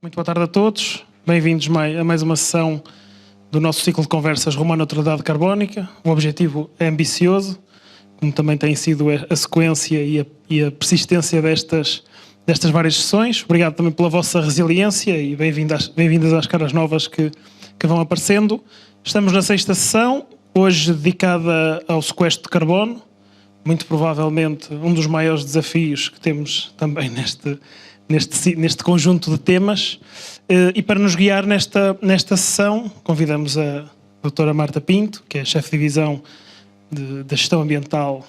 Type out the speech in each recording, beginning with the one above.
Muito boa tarde a todos. Bem-vindos a mais uma sessão do nosso ciclo de conversas rumo à neutralidade carbónica. O objetivo é ambicioso, como também tem sido a sequência e a persistência destas várias sessões. Obrigado também pela vossa resiliência e bem-vindas às caras novas que vão aparecendo. Estamos na 6ª sessão, hoje dedicada ao sequestro de carbono, muito provavelmente um dos maiores desafios que temos também neste conjunto de temas. E para nos guiar nesta sessão, convidamos a doutora Marta Pinto, que é chefe de divisão da gestão ambiental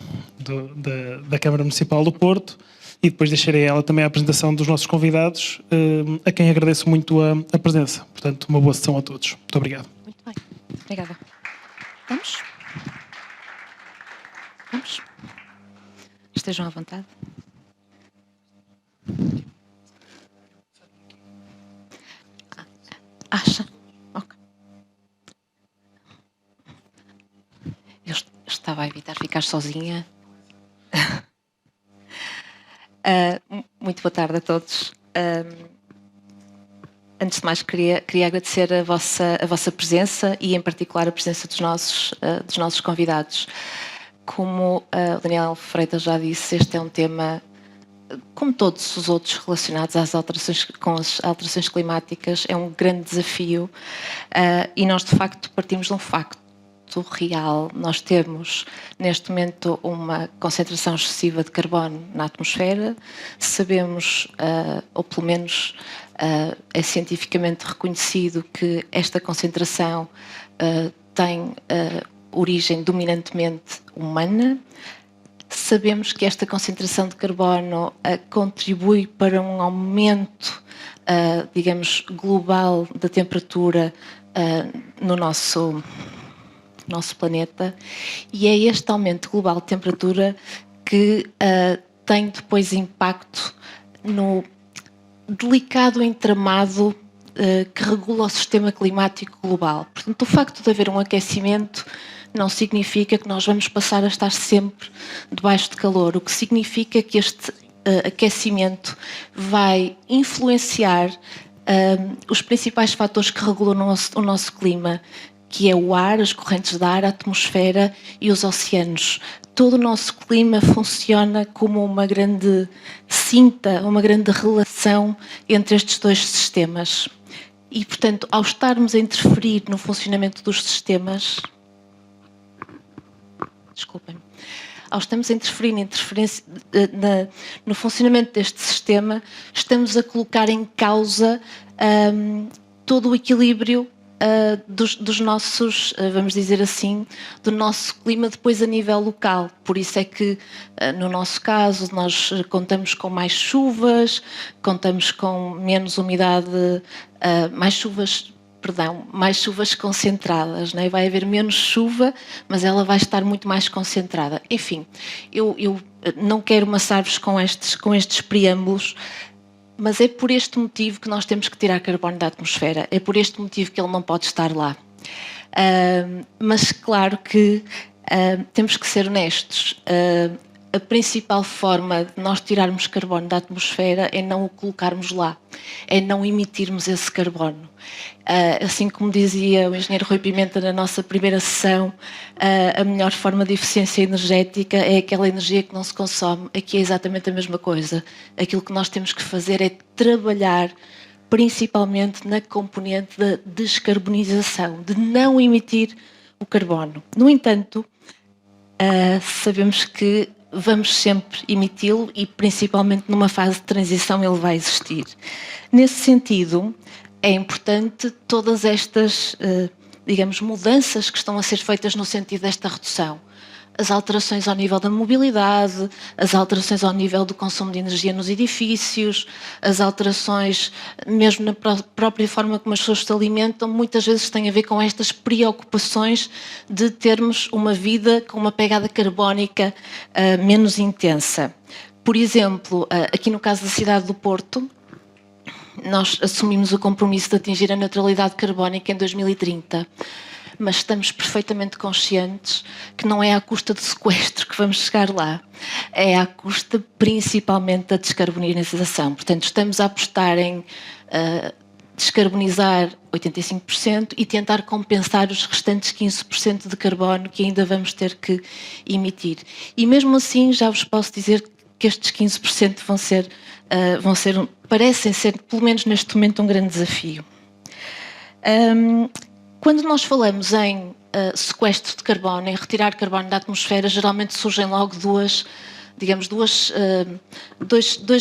da Câmara Municipal do Porto, e depois deixarei ela também a apresentação dos nossos convidados, a quem agradeço muito a presença. Portanto, uma boa sessão a todos. Muito obrigado. Muito bem. Obrigada. Vamos? Vamos? Estejam à vontade. Acha? Ok. Eu estava a evitar ficar sozinha. Muito boa tarde a todos. Antes de mais, queria agradecer a vossa presença e, em particular, a presença dos nossos convidados. Como o Daniel Freitas já disse, este é um tema, como todos os outros relacionados com as alterações climáticas, é um grande desafio e nós, de facto, partimos de um facto real. Nós temos, neste momento, uma concentração excessiva de carbono na atmosfera. Sabemos, ou pelo menos é cientificamente reconhecido, que esta concentração tem origem dominantemente humana. Sabemos que esta concentração de carbono contribui para um aumento, digamos, global da temperatura no nosso planeta, e é este aumento global de temperatura que tem depois impacto no delicado entramado que regula o sistema climático global. Portanto, o facto de haver um aquecimento não significa que nós vamos passar a estar sempre debaixo de calor, o que significa que este aquecimento vai influenciar os principais fatores que regulam o nosso clima, que é o ar, as correntes de ar, a atmosfera e os oceanos. Todo o nosso clima funciona como uma grande cinta, uma grande relação entre estes dois sistemas. E, portanto, ao estarmos a interferir no funcionamento dos sistemas... Desculpem. Ao estarmos a interferir no funcionamento deste sistema, estamos a colocar em causa todo o equilíbrio dos nossos, vamos dizer assim, do nosso clima depois a nível local. Por isso é que, no nosso caso, nós contamos com mais chuvas, contamos com menos umidade, mais chuvas concentradas, não é? Vai haver menos chuva, mas ela vai estar muito mais concentrada. Enfim, eu não quero amassar-vos com estes preâmbulos, mas é por este motivo que nós temos que tirar carbono da atmosfera. É por este motivo que ele não pode estar lá. Mas claro que temos que ser honestos. A principal forma de nós tirarmos carbono da atmosfera é não o colocarmos lá, é não emitirmos esse carbono. Assim como dizia o engenheiro Rui Pimenta na nossa primeira sessão, a melhor forma de eficiência energética é aquela energia que não se consome. Aqui é exatamente a mesma coisa. Aquilo que nós temos que fazer é trabalhar principalmente na componente da descarbonização, de não emitir o carbono. No entanto, sabemos que vamos sempre emiti-lo e, principalmente numa fase de transição, ele vai existir. Nesse sentido, é importante todas estas, digamos, mudanças que estão a ser feitas no sentido desta redução. As alterações ao nível da mobilidade, as alterações ao nível do consumo de energia nos edifícios, as alterações mesmo na própria forma como as pessoas se alimentam, muitas vezes têm a ver com estas preocupações de termos uma vida com uma pegada carbónica menos intensa. Por exemplo, aqui no caso da cidade do Porto, nós assumimos o compromisso de atingir a neutralidade carbónica em 2030. mas estamos perfeitamente conscientes que não é à custa de sequestro que vamos chegar lá, é à custa principalmente da descarbonização. Portanto, estamos a apostar em descarbonizar 85% e tentar compensar os restantes 15% de carbono que ainda vamos ter que emitir. E mesmo assim, já vos posso dizer que estes 15% parecem ser, pelo menos neste momento, um grande desafio. Quando nós falamos em sequestro de carbono, em retirar carbono da atmosfera, geralmente surgem logo dois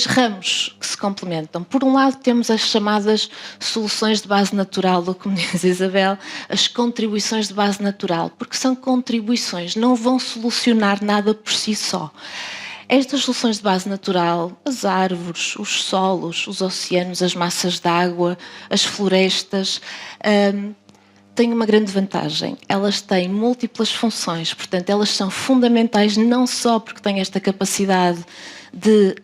ramos que se complementam. Por um lado, temos as chamadas soluções de base natural, ou como diz a Isabel, as contribuições de base natural, porque são contribuições, não vão solucionar nada por si só. Estas soluções de base natural, as árvores, os solos, os oceanos, as massas de água, as florestas, têm uma grande vantagem. Elas têm múltiplas funções, portanto, elas são fundamentais não só porque têm esta capacidade de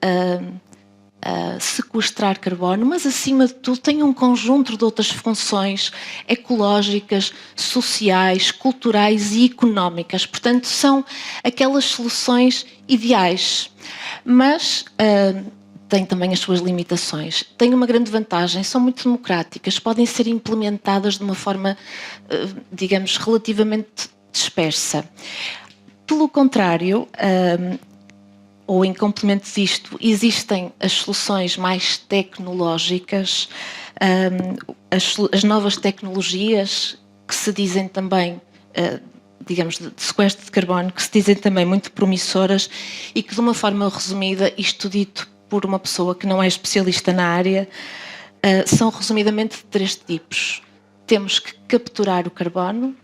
sequestrar carbono, mas, acima de tudo, têm um conjunto de outras funções ecológicas, sociais, culturais e económicas. Portanto, são aquelas soluções ideais, mas têm também as suas limitações. Têm uma grande vantagem, são muito democráticas, podem ser implementadas de uma forma, digamos, relativamente dispersa. Pelo contrário, ou em complemento disto, existem as soluções mais tecnológicas, as novas tecnologias que se dizem também, digamos, de sequestro de carbono, que se dizem também muito promissoras e que, de uma forma resumida, isto dito por uma pessoa que não é especialista na área, são resumidamente de 3 tipos. Temos que capturar o carbono,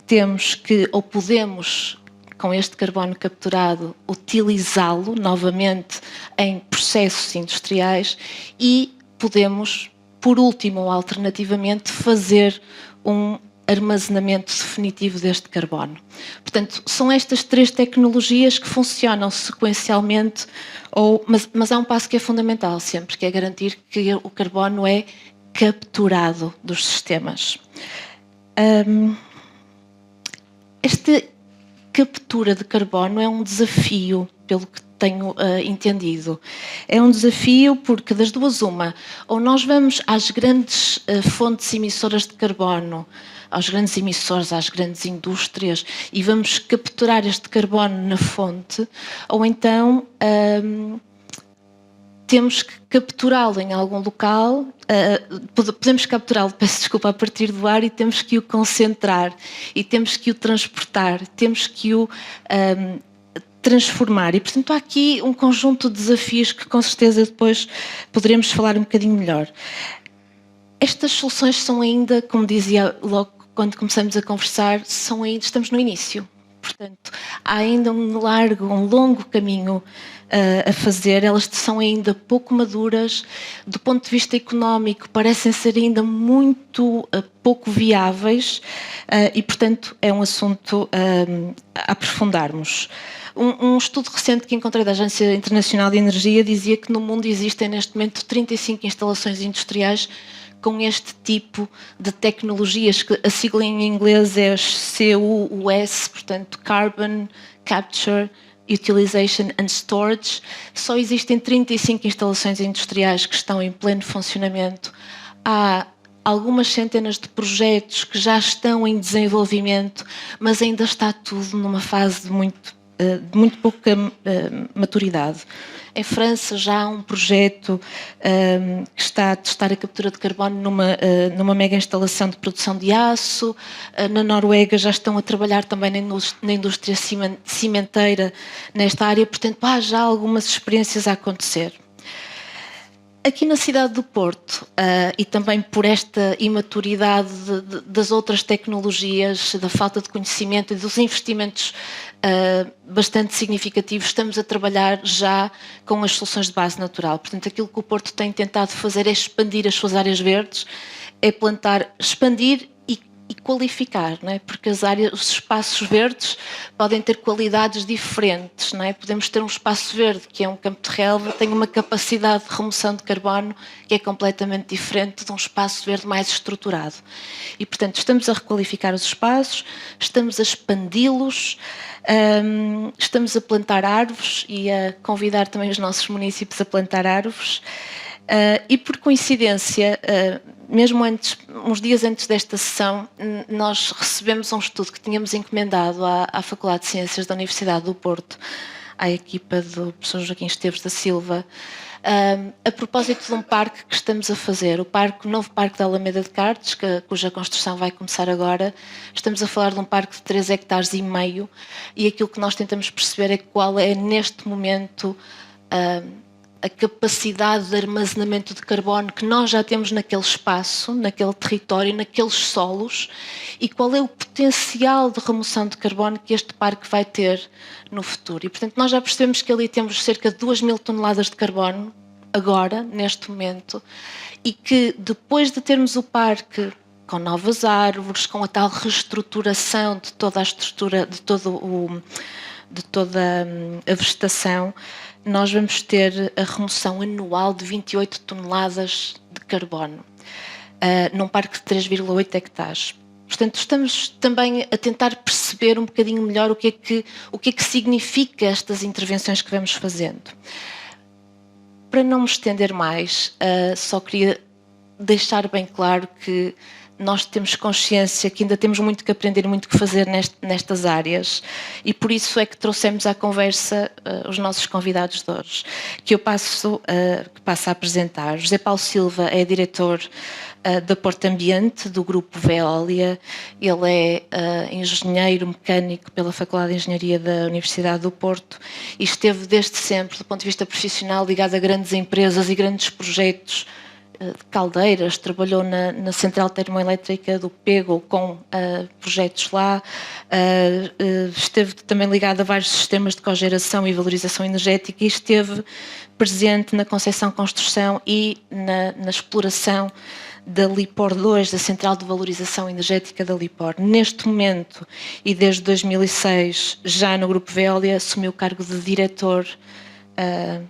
temos que, ou podemos, com este carbono capturado, utilizá-lo novamente em processos industriais e podemos, por último ou alternativamente, fazer um armazenamento definitivo deste carbono. Portanto, são estas 3 tecnologias que funcionam sequencialmente, mas há um passo que é fundamental sempre, que é garantir que o carbono é capturado dos sistemas. Esta captura de carbono é um desafio, pelo que tenho entendido. É um desafio porque, das duas uma, ou nós vamos às grandes fontes emissoras de carbono, aos grandes emissores, às grandes indústrias, e vamos capturar este carbono na fonte, ou então temos que capturá-lo em algum local, podemos capturá-lo, peço desculpa, a partir do ar, e temos que o concentrar, e temos que o transportar, temos que o transformar. E, portanto, há aqui um conjunto de desafios que, com certeza, depois poderemos falar um bocadinho melhor. Estas soluções são ainda, como dizia logo quando começamos a conversar, estamos no início. Portanto, há ainda um longo caminho a fazer. Elas são ainda pouco maduras. Do ponto de vista económico, parecem ser ainda muito pouco viáveis e, portanto, é um assunto a aprofundarmos. Um estudo recente que encontrei da Agência Internacional de Energia dizia que no mundo existem, neste momento, 35 instalações industriais com este tipo de tecnologias, que a sigla em inglês é CUUS, portanto, Carbon Capture, Utilization and Storage. Só existem 35 instalações industriais que estão em pleno funcionamento. Há algumas centenas de projetos que já estão em desenvolvimento, mas ainda está tudo numa fase de muito pouca maturidade. Em França já há um projeto que está a testar a captura de carbono numa mega instalação de produção de aço. Na Noruega já estão a trabalhar também na indústria cimenteira nesta área. Portanto, há já algumas experiências a acontecer. Aqui na cidade do Porto, e também por esta imaturidade das outras tecnologias, da falta de conhecimento e dos investimentos bastante significativos, estamos a trabalhar já com as soluções de base natural. Portanto, aquilo que o Porto tem tentado fazer é expandir as suas áreas verdes, é expandir e e qualificar, não é? Porque as áreas, os espaços verdes podem ter qualidades diferentes, não é? Podemos ter um espaço verde que é um campo de relva, tem uma capacidade de remoção de carbono que é completamente diferente de um espaço verde mais estruturado. E, portanto, estamos a requalificar os espaços, estamos a expandi-los, estamos a plantar árvores e a convidar também os nossos municípios a plantar árvores. E por coincidência, mesmo antes, uns dias antes desta sessão, nós recebemos um estudo que tínhamos encomendado à Faculdade de Ciências da Universidade do Porto, à equipa do professor Joaquim Esteves da Silva, a propósito de um parque que estamos a fazer, o novo Parque da Alameda de Cartes, cuja construção vai começar agora. Estamos a falar de um parque de 3,5 hectares e aquilo que nós tentamos perceber é qual é, neste momento, a capacidade de armazenamento de carbono que nós já temos naquele espaço, naquele território, naqueles solos, e qual é o potencial de remoção de carbono que este parque vai ter no futuro. E, portanto, nós já percebemos que ali temos cerca de 2.000 toneladas de carbono, agora, neste momento, e que depois de termos o parque com novas árvores, com a tal reestruturação de toda a estrutura, de toda a vegetação, nós vamos ter a remoção anual de 28 toneladas de carbono, num parque de 3,8 hectares. Portanto, estamos também a tentar perceber um bocadinho melhor o que é que significa estas intervenções que vamos fazendo. Para não me estender mais, só queria deixar bem claro que nós temos consciência que ainda temos muito que aprender e muito que fazer nestas áreas, e por isso é que trouxemos à conversa os nossos convidados de hoje, que eu passo a apresentar. José Paulo Silva é diretor da Porto Ambiente, do grupo Veolia. Ele é engenheiro mecânico pela Faculdade de Engenharia da Universidade do Porto e esteve desde sempre, do ponto de vista profissional, ligado a grandes empresas e grandes projetos de caldeiras. Trabalhou na Central Termoelétrica do Pego com projetos lá, esteve também ligado a vários sistemas de cogeração e valorização energética e esteve presente na concepção, construção e na exploração da LIPOR 2, da Central de Valorização Energética da LIPOR. Neste momento, e desde 2006, já no Grupo Veolia, assumiu o cargo de diretor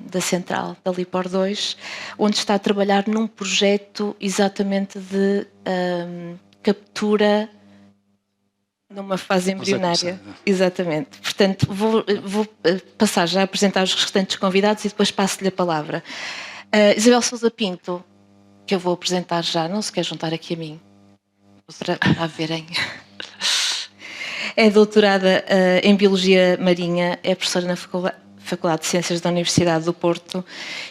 da Central da LIPOR 2, onde está a trabalhar num projeto exatamente de captura numa fase embrionária. Exatamente. Portanto, vou passar já a apresentar os restantes convidados e depois passo-lhe a palavra. Isabel Sousa Pinto, que eu vou apresentar já, não se quer juntar aqui a mim, para verem. É doutorada em Biologia Marinha, é professora na Faculdade de Ciências da Universidade do Porto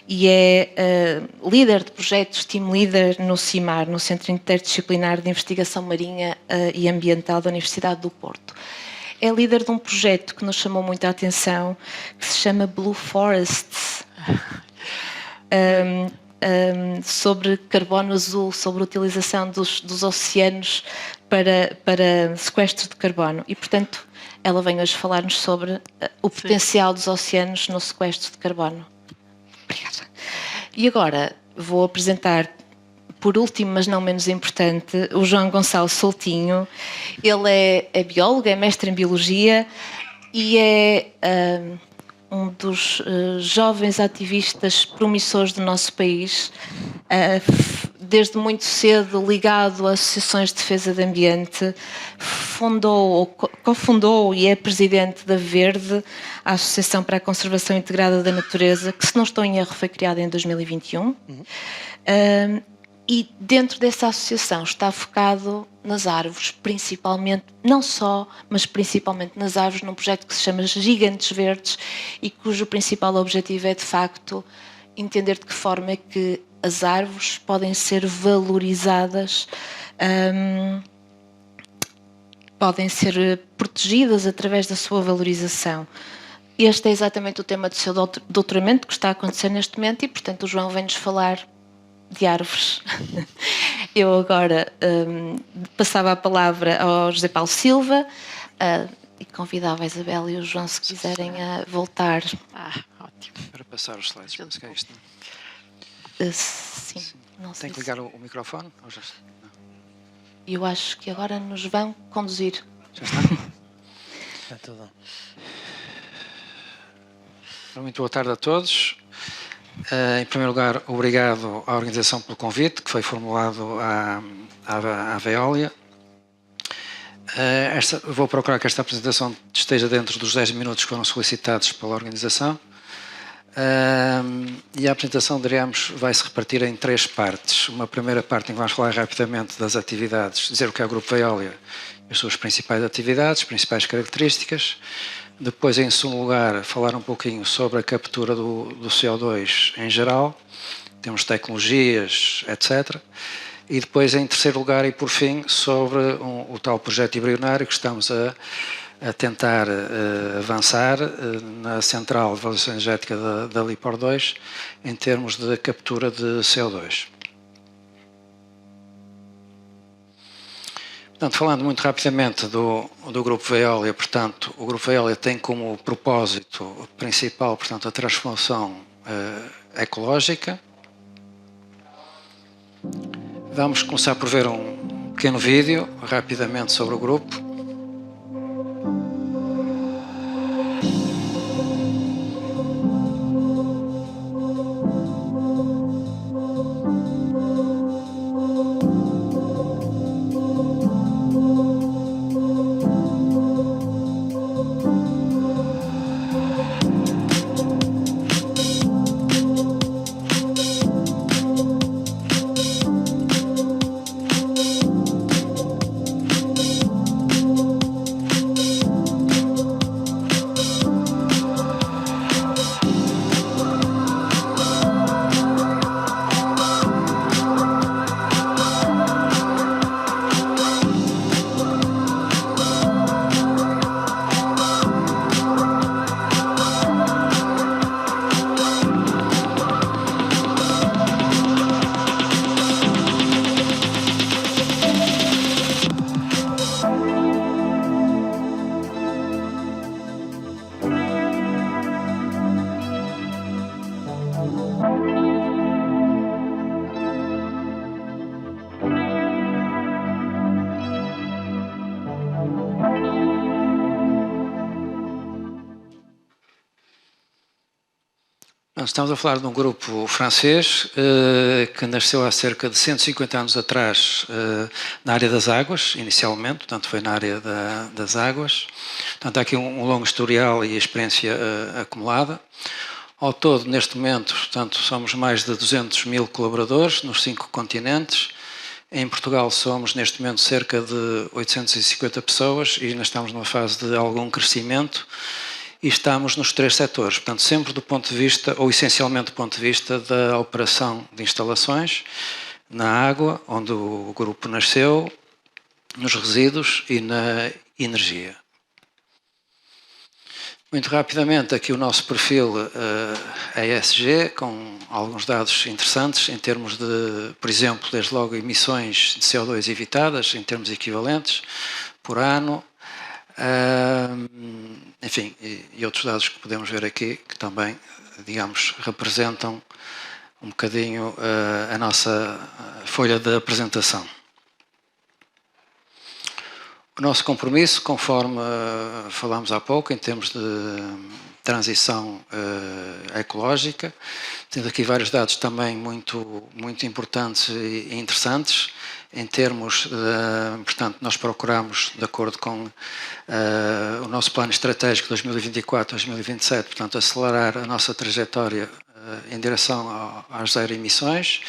e é líder de projetos, team leader no CIMAR, no Centro Interdisciplinar de Investigação Marinha e Ambiental da Universidade do Porto. É líder de um projeto que nos chamou muita atenção, que se chama Blue Forests, sobre carbono azul, sobre a utilização dos oceanos para sequestro de carbono. E, portanto, ela vem hoje falar-nos sobre o potencial dos oceanos no sequestro de carbono. Obrigada. E agora vou apresentar, por último, mas não menos importante, o João Gonçalo Soutinho. Ele é biólogo, é mestre em Biologia e é um dos jovens ativistas promissores do nosso país, desde muito cedo ligado a associações de defesa do ambiente, cofundou e é presidente da Verde, a Associação para a Conservação Integrada da Natureza, que, se não estou em erro, foi criada em 2021. E dentro dessa associação está focado nas árvores, principalmente, não só, mas principalmente nas árvores, num projeto que se chama Gigantes Verdes e cujo principal objetivo é, de facto, entender de que forma é que as árvores podem ser valorizadas, podem ser protegidas através da sua valorização. Este é exatamente o tema do seu doutoramento que está a acontecer neste momento e, portanto, o João vem-nos falar de árvores. Eu agora passava a palavra ao José Paulo Silva e convidava a Isabel e o João, se quiserem, a voltar. Ótimo. Para passar os slides, penso que é isto, não? Sim, não sei. Tem que ligar o microfone? Ou já... E eu acho que agora nos vão conduzir. Já está? É tudo. Muito boa tarde a todos. Em primeiro lugar, obrigado à organização pelo convite que foi formulado à Veolia. Vou procurar que esta apresentação esteja dentro dos 10 minutos que foram solicitados pela organização. E a apresentação, diríamos, vai se repartir em 3 partes. Uma primeira parte em que vamos falar rapidamente das atividades, dizer o que é o Grupo Veolia, as suas principais atividades, principais características. Depois, em segundo lugar, falar um pouquinho sobre a captura do CO2 em geral, temos tecnologias, etc. E depois, em terceiro lugar e por fim, sobre o tal projeto embrionário que estamos a tentar avançar na central de valorização energética da LIPOR 2 em termos de captura de CO2. Portanto, falando muito rapidamente do Grupo Veolia, portanto, o Grupo Veolia tem como propósito principal, portanto, a transformação ecológica. Vamos começar por ver um pequeno vídeo, rapidamente, sobre o grupo. Estamos a falar de um grupo francês que nasceu há cerca de 150 anos atrás na área das águas, inicialmente, portanto foi na área das águas. Portanto há aqui um longo historial e experiência acumulada. Ao todo, neste momento, portanto, somos mais de 200 mil colaboradores nos 5 continentes. Em Portugal somos, neste momento, cerca de 850 pessoas e ainda estamos numa fase de algum crescimento. E estamos nos 3 setores, portanto, sempre do ponto de vista, ou essencialmente do ponto de vista da operação de instalações, na água, onde o grupo nasceu, nos resíduos e na energia. Muito rapidamente, aqui o nosso perfil ESG, com alguns dados interessantes em termos de, por exemplo, desde logo emissões de CO2 evitadas, em termos equivalentes, por ano. Enfim, e outros dados que podemos ver aqui, que também, digamos, representam um bocadinho a nossa folha de apresentação. O nosso compromisso, conforme falámos há pouco, em termos de transição ecológica, temos aqui vários dados também muito importantes e interessantes. Em termos, portanto, nós procuramos, de acordo com o nosso plano estratégico 2024-2027, portanto, acelerar a nossa trajetória em direção às zero emissões.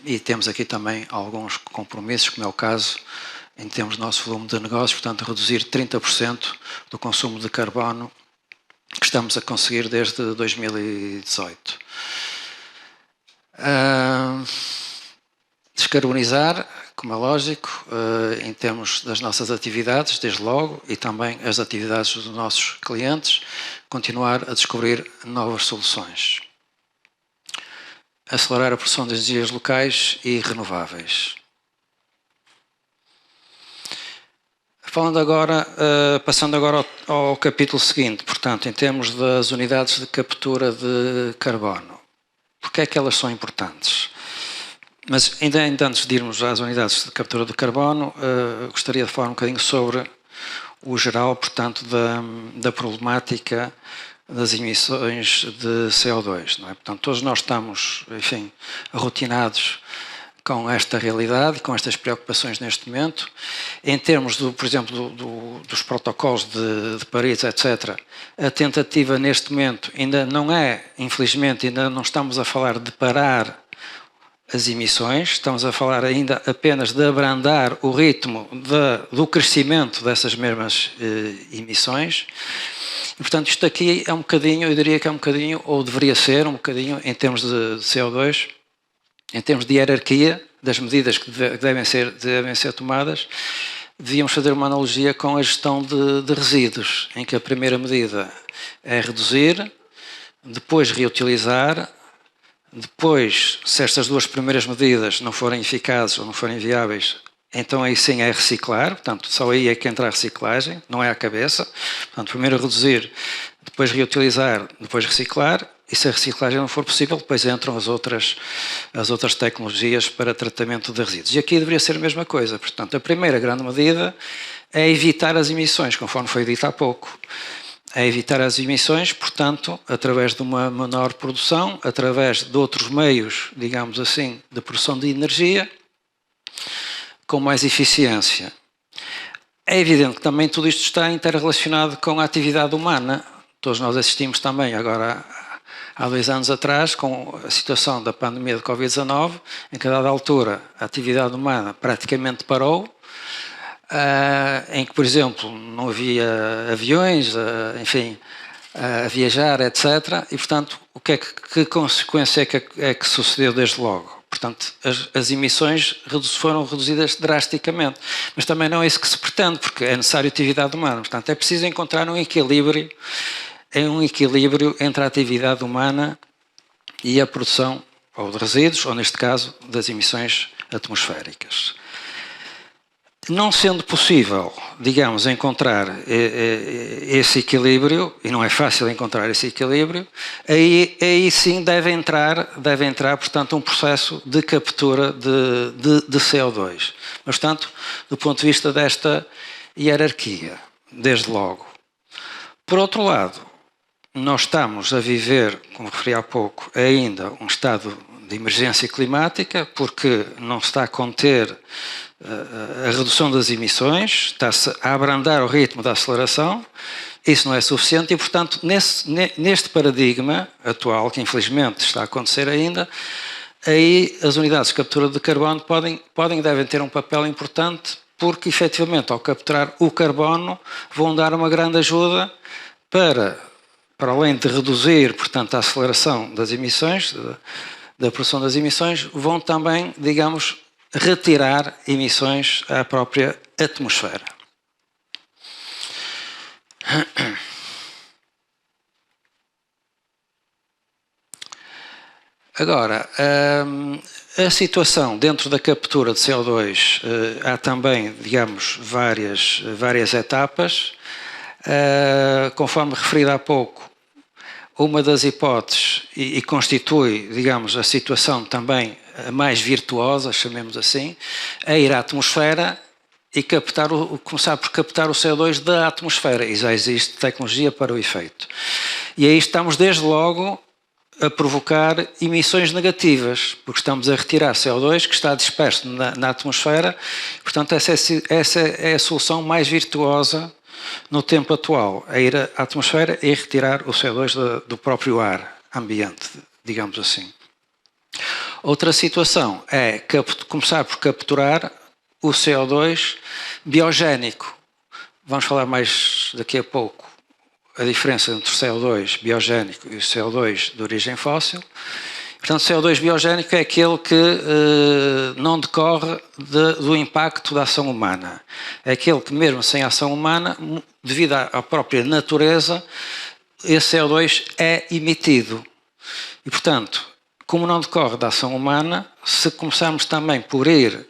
E temos aqui também alguns compromissos, como é o caso em termos do nosso volume de negócios, portanto, reduzir 30% do consumo de carbono que estamos a conseguir desde 2018. Descarbonizar, como é lógico, em termos das nossas atividades, desde logo, e também as atividades dos nossos clientes, continuar a descobrir novas soluções. Acelerar a produção de energias locais e renováveis. Falando agora, passando agora ao capítulo seguinte, portanto, em termos das unidades de captura de carbono. Porque é que elas são importantes? Mas ainda antes de irmos às unidades de captura de carbono, gostaria de falar um bocadinho sobre o geral, portanto, da problemática das emissões de CO2, não é? Portanto, todos nós estamos, enfim, arrotinados com esta realidade, com estas preocupações neste momento. Em termos, por exemplo, dos protocolos de Paris, etc., a tentativa neste momento ainda não é, infelizmente, ainda não estamos a falar de parar as emissões, estamos a falar ainda apenas de abrandar o ritmo do crescimento dessas mesmas emissões. E, portanto, isto aqui é um bocadinho, eu diria que é um bocadinho, ou deveria ser um bocadinho, em termos de CO2, em termos de hierarquia das medidas que devem ser tomadas, devíamos fazer uma analogia com a gestão de resíduos, em que a primeira medida é reduzir, depois reutilizar, depois, se estas duas primeiras medidas não forem eficazes ou não forem viáveis, então aí sim é reciclar, portanto, só aí é que entra a reciclagem, não é a cabeça. Portanto, primeiro reduzir, depois reutilizar, depois reciclar, e se a reciclagem não for possível, depois entram as outras tecnologias para tratamento de resíduos. E aqui deveria ser a mesma coisa. Portanto, a primeira grande medida é evitar as emissões, conforme foi dito há pouco. É evitar as emissões, portanto, através de uma menor produção, através de outros meios, digamos assim, de produção de energia, com mais eficiência. É evidente que também tudo isto está interrelacionado com a atividade humana. Todos nós assistimos também agora, há 2 anos atrás, com a situação da pandemia de Covid-19, em que a dada altura a atividade humana praticamente parou, em que, por exemplo, não havia aviões, enfim, a viajar, etc. E, portanto, que consequência é que sucedeu desde logo? Portanto, as emissões foram reduzidas drasticamente. Mas também não é isso que se pretende, porque é necessário atividade humana. Portanto, é preciso encontrar um equilíbrio entre a atividade humana e a produção ou de resíduos, ou neste caso, das emissões atmosféricas. Não sendo possível, digamos, encontrar esse equilíbrio, e não é fácil encontrar esse equilíbrio, aí sim deve entrar, portanto, um processo de captura de CO2. Mas, portanto, do ponto de vista desta hierarquia, desde logo. Por outro lado, nós estamos a viver, como referi há pouco, ainda um estado de emergência climática, porque não se está a conter a redução das emissões, está-se a abrandar o ritmo da aceleração, isso não é suficiente e, portanto, neste paradigma atual, que infelizmente está a acontecer ainda, aí as unidades de captura de carbono podem e devem ter um papel importante, porque, efetivamente, ao capturar o carbono, vão dar uma grande ajuda para além de reduzir, portanto, a aceleração das emissões, da produção das emissões, vão também, digamos, retirar emissões à própria atmosfera. Agora, a situação dentro da captura de CO2, há também, digamos, várias etapas. Conforme referido há pouco, uma das hipóteses, e constitui, digamos, a situação também a mais virtuosa, chamemos assim, é ir à atmosfera e começar por captar o CO2 da atmosfera. E já existe tecnologia para o efeito. E aí estamos desde logo a provocar emissões negativas, porque estamos a retirar CO2 que está disperso na atmosfera. Portanto, essa é a solução mais virtuosa no tempo atual, é ir à atmosfera e retirar o CO2 do próprio ar ambiente, digamos assim. Outra situação é começar por capturar o CO2 biogénico. Vamos falar mais daqui a pouco a diferença entre o CO2 biogénico e o CO2 de origem fóssil. Portanto, o CO2 biogénico é aquele que não decorre do impacto da ação humana. É aquele que, mesmo sem ação humana, devido à própria natureza, esse CO2 é emitido. E, portanto, como não decorre da ação humana, se começarmos também por ir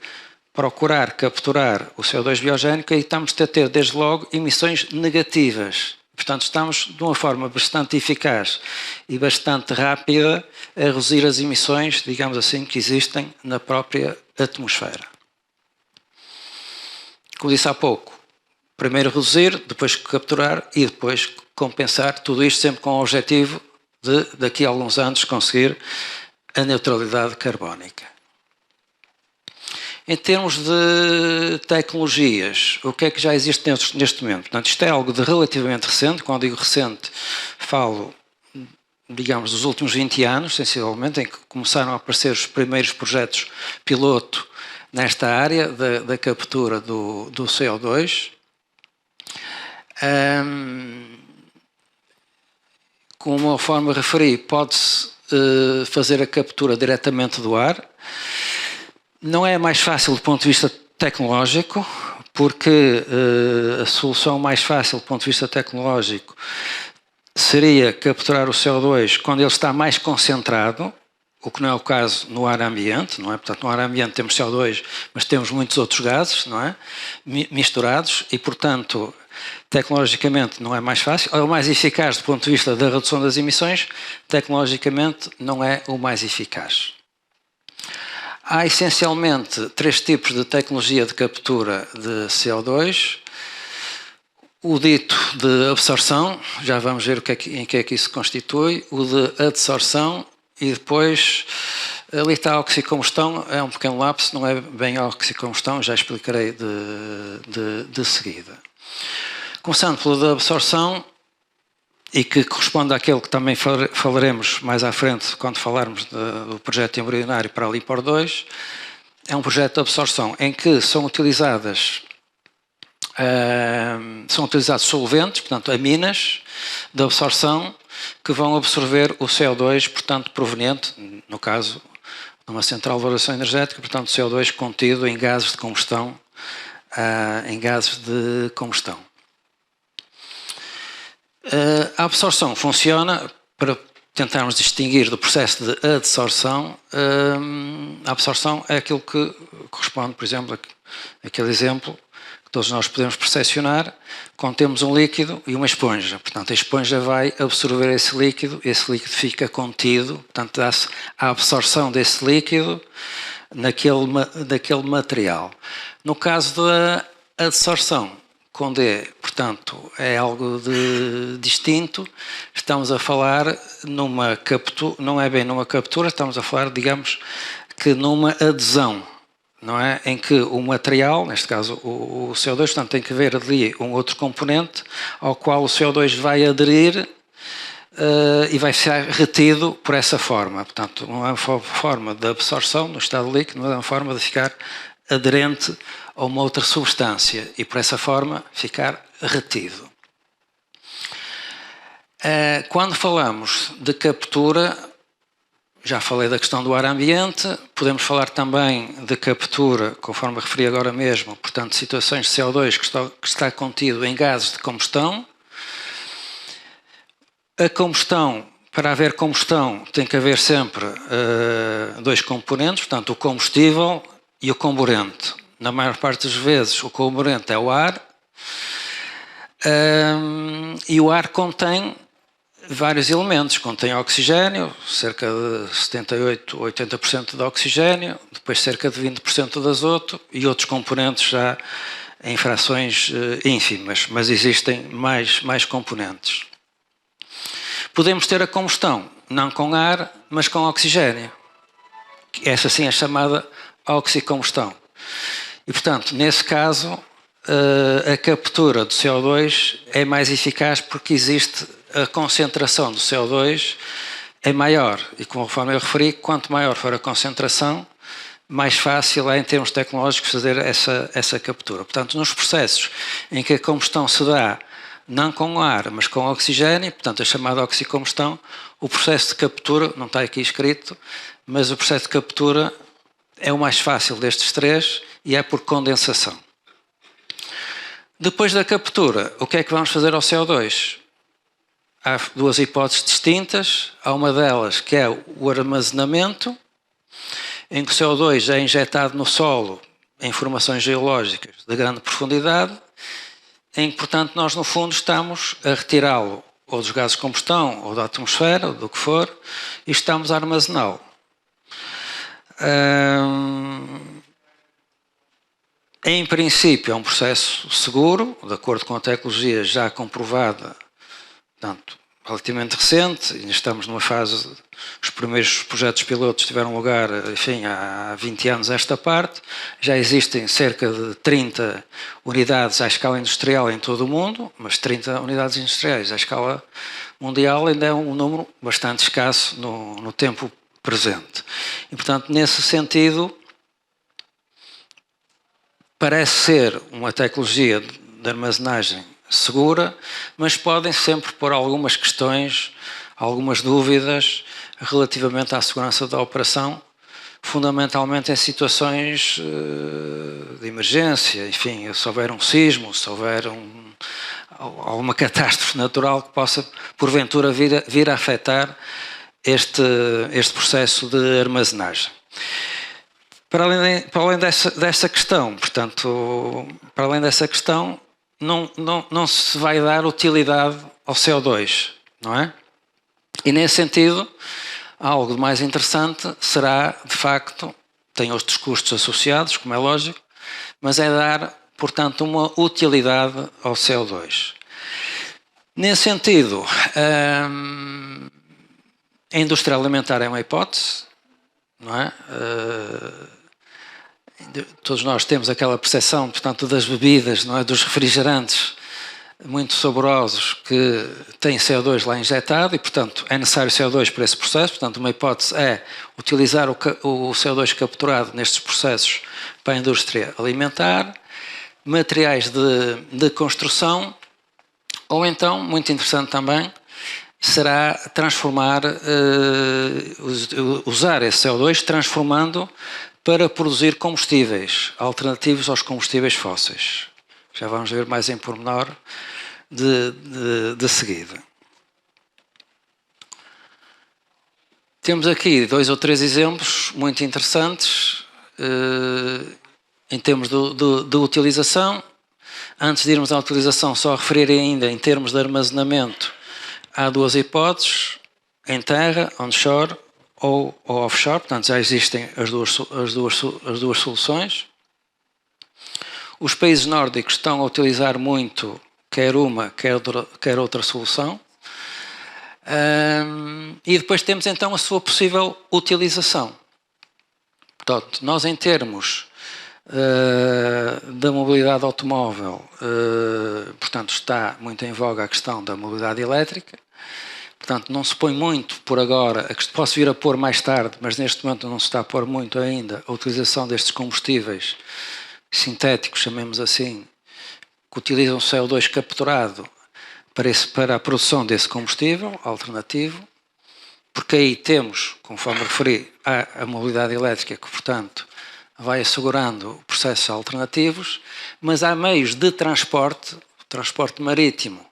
procurar capturar o CO2 biogénico, aí estamos a ter, desde logo, emissões negativas. Portanto, estamos de uma forma bastante eficaz e bastante rápida a reduzir as emissões, digamos assim, que existem na própria atmosfera. Como disse há pouco, primeiro reduzir, depois capturar e depois compensar, tudo isto sempre com o objetivo de, daqui a alguns anos, conseguir a neutralidade carbónica. Em termos de tecnologias, o que é que já existe neste momento? Portanto, isto é algo de relativamente recente. Quando digo recente, falo, digamos, dos últimos 20 anos, sensivelmente, em que começaram a aparecer os primeiros projetos piloto nesta área da captura do CO2. Como forma referi, pode-se fazer a captura diretamente do ar. Não é mais fácil do ponto de vista tecnológico, porque a solução mais fácil do ponto de vista tecnológico seria capturar o CO2 quando ele está mais concentrado, o que não é o caso no ar ambiente, não é? Portanto, no ar ambiente temos CO2, mas temos muitos outros gases, não é? Misturados e, portanto, tecnologicamente não é mais fácil. É o mais eficaz do ponto de vista da redução das emissões, tecnologicamente não é o mais eficaz. Há essencialmente 3 tipos de tecnologia de captura de CO2. O dito de absorção, já vamos ver em que é que isso constitui, o de adsorção e depois ali está a oxicombustão, é um pequeno lapso, não é bem a oxicombustão, já explicarei de seguida. Começando pelo de absorção, e que corresponde àquele que também falaremos mais à frente quando falarmos do projeto embrionário para a LIPOR 2, é um projeto de absorção em que são utilizados solventes, portanto aminas de absorção que vão absorver o CO2, portanto proveniente, no caso de uma central de valoração energética, portanto CO2 contido em gases de combustão, A absorção funciona, para tentarmos distinguir do processo de adsorção, a absorção é aquilo que corresponde, por exemplo, àquele exemplo que todos nós podemos percepcionar, quando temos um líquido e uma esponja. Portanto, a esponja vai absorver esse líquido fica contido, portanto, dá-se a absorção desse líquido daquele material. No caso da adsorção, com D, portanto, é algo distinto. Estamos a falar numa captura, não é bem numa captura, estamos a falar, digamos, que numa adesão, não é? Em que o material, neste caso o CO2, portanto, tem que haver ali um outro componente ao qual o CO2 vai aderir e vai ser retido por essa forma. Portanto, não é uma forma de absorção no estado líquido, não é uma forma de ficar aderente a uma outra substância e por essa forma ficar retido. Quando falamos de captura, já falei da questão do ar ambiente, podemos falar também de captura, conforme referi agora mesmo, portanto, situações de CO2 que está contido em gases de combustão. A combustão, para haver combustão, tem que haver sempre 2 componentes, portanto, o combustível e o comburente. Na maior parte das vezes, o comburente é o ar, e o ar contém vários elementos. Contém oxigênio, cerca de 78% ou 80% de oxigênio, depois cerca de 20% de azoto e outros componentes já em frações ínfimas, mas existem mais componentes. Podemos ter a combustão, não com ar, mas com oxigênio. Essa sim é chamada oxicombustão. E, portanto, nesse caso, a captura do CO2 é mais eficaz porque existe a concentração do CO2 é maior. E, conforme eu referi, quanto maior for a concentração, mais fácil é, em termos tecnológicos, fazer essa captura. Portanto, nos processos em que a combustão se dá não com ar, mas com oxigênio, portanto, a chamada oxicombustão, o processo de captura, não está aqui escrito, mas o processo de captura é o mais fácil destes 3 e é por condensação. Depois da captura, o que é que vamos fazer ao CO2? Há 2 hipóteses distintas. Há uma delas que é o armazenamento, em que o CO2 é injetado no solo em formações geológicas de grande profundidade em que, portanto, nós, no fundo, estamos a retirá-lo ou dos gases de combustão, ou da atmosfera, ou do que for, e estamos a armazená-lo. Em princípio, é um processo seguro, de acordo com a tecnologia já comprovada, portanto, relativamente recente, ainda estamos numa fase, os primeiros projetos pilotos tiveram lugar, enfim, há 20 anos esta parte, já existem cerca de 30 unidades à escala industrial em todo o mundo, mas 30 unidades industriais à escala mundial ainda é um número bastante escasso no tempo presente. E, portanto, nesse sentido, parece ser uma tecnologia de armazenagem segura, mas podem sempre pôr algumas questões, algumas dúvidas relativamente à segurança da operação, fundamentalmente em situações de emergência, enfim, se houver um sismo, se houver alguma catástrofe natural que possa, porventura, vir a afetar este processo de armazenagem. Para além dessa questão, portanto, para além dessa questão, não se vai dar utilidade ao CO2, não é? E nesse sentido, algo de mais interessante será, de facto, tem outros custos associados, como é lógico, mas é dar, portanto, uma utilidade ao CO2. Nesse sentido, a indústria alimentar é uma hipótese, não é? Todos nós temos aquela percepção, portanto, das bebidas, não é? Dos refrigerantes muito saborosos que têm CO2 lá injetado e, portanto, é necessário CO2 para esse processo. Portanto, uma hipótese é utilizar o CO2 capturado nestes processos para a indústria alimentar, materiais de construção, ou então, muito interessante também, será transformar, usar esse CO2 transformando para produzir combustíveis alternativos aos combustíveis fósseis. Já vamos ver mais em pormenor de seguida. Temos aqui 2 ou 3 exemplos muito interessantes em termos de utilização. Antes de irmos à utilização, só referir ainda em termos de armazenamento, há 2 hipóteses, em terra, onshore, ou offshore, portanto já existem as duas soluções. Os países nórdicos estão a utilizar muito quer uma, quer outra solução. E depois temos então a sua possível utilização. Portanto, nós em termos da mobilidade automóvel, portanto está muito em voga a questão da mobilidade elétrica. Portanto, não se põe muito por agora, a que posso vir a pôr mais tarde, mas neste momento não se está a pôr muito ainda, a utilização destes combustíveis sintéticos, chamemos assim, que utilizam CO2 capturado para a produção desse combustível alternativo, porque aí temos, conforme referi, a mobilidade elétrica que, portanto, vai assegurando processos alternativos, mas há meios de transporte, transporte marítimo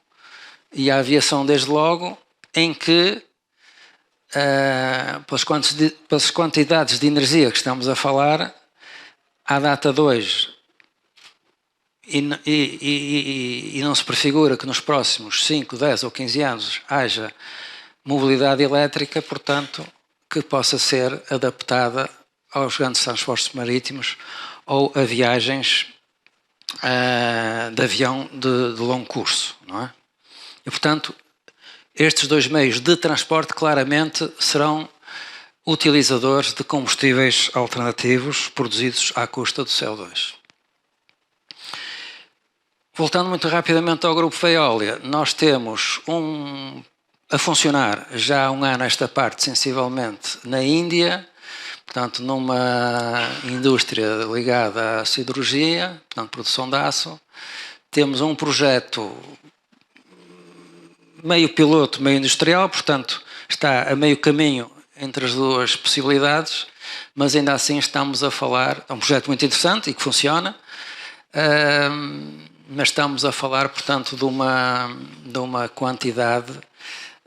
e a aviação desde logo, em que, pelas quantidades de energia que estamos a falar, à data de hoje, e não se prefigura que nos próximos 5, 10 ou 15 anos haja mobilidade elétrica, portanto, que possa ser adaptada aos grandes transportes marítimos ou a viagens de avião de longo curso, não é? E, portanto, estes 2 meios de transporte claramente serão utilizadores de combustíveis alternativos produzidos à custa do CO2. Voltando muito rapidamente ao grupo Veolia, nós temos a funcionar já há 1 ano esta parte, sensivelmente, na Índia, portanto, numa indústria ligada à siderurgia, portanto, produção de aço. Temos um projeto meio piloto, meio industrial, portanto, está a meio caminho entre as 2 possibilidades, mas ainda assim estamos a falar, é um projeto muito interessante e que funciona, mas estamos a falar, portanto, de uma quantidade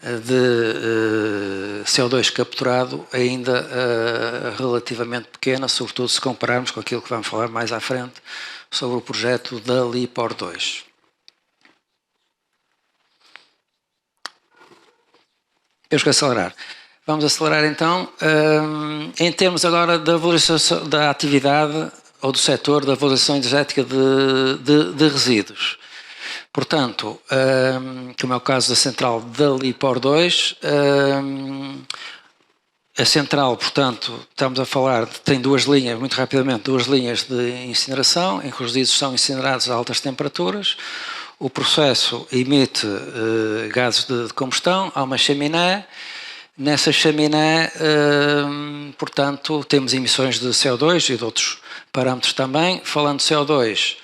de CO2 capturado ainda relativamente pequena, sobretudo se compararmos com aquilo que vamos falar mais à frente sobre o projeto da LIPOR 2. Eu esqueci de acelerar. Vamos acelerar então. Em termos agora da valorização da atividade ou do setor da valorização energética de resíduos. Portanto, como é o caso da central da Lipor 2, a central, portanto, estamos a falar, tem duas linhas, muito rapidamente, duas linhas de incineração, em que os resíduos são incinerados a altas temperaturas. O processo emite gases de combustão, há uma chaminé. Nessa chaminé, portanto, temos emissões de CO2 e de outros parâmetros também. Falando de CO2,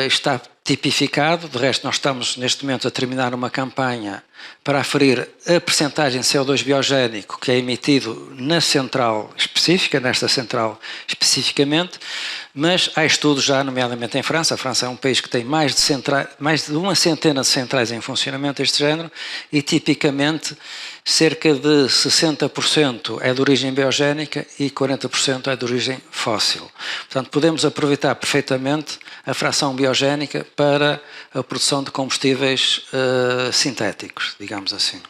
está tipificado, de resto nós estamos neste momento a terminar uma campanha para aferir a percentagem de CO2 biogénico que é emitido na central específica, nesta central especificamente, mas há estudos já, nomeadamente em França. A França é um país que tem mais de uma centena de centrais em funcionamento deste género e tipicamente cerca de 60% é de origem biogénica e 40% é de origem fóssil. Portanto, podemos aproveitar perfeitamente a fração biogénica para a produção de combustíveis sintéticos, digamos assim.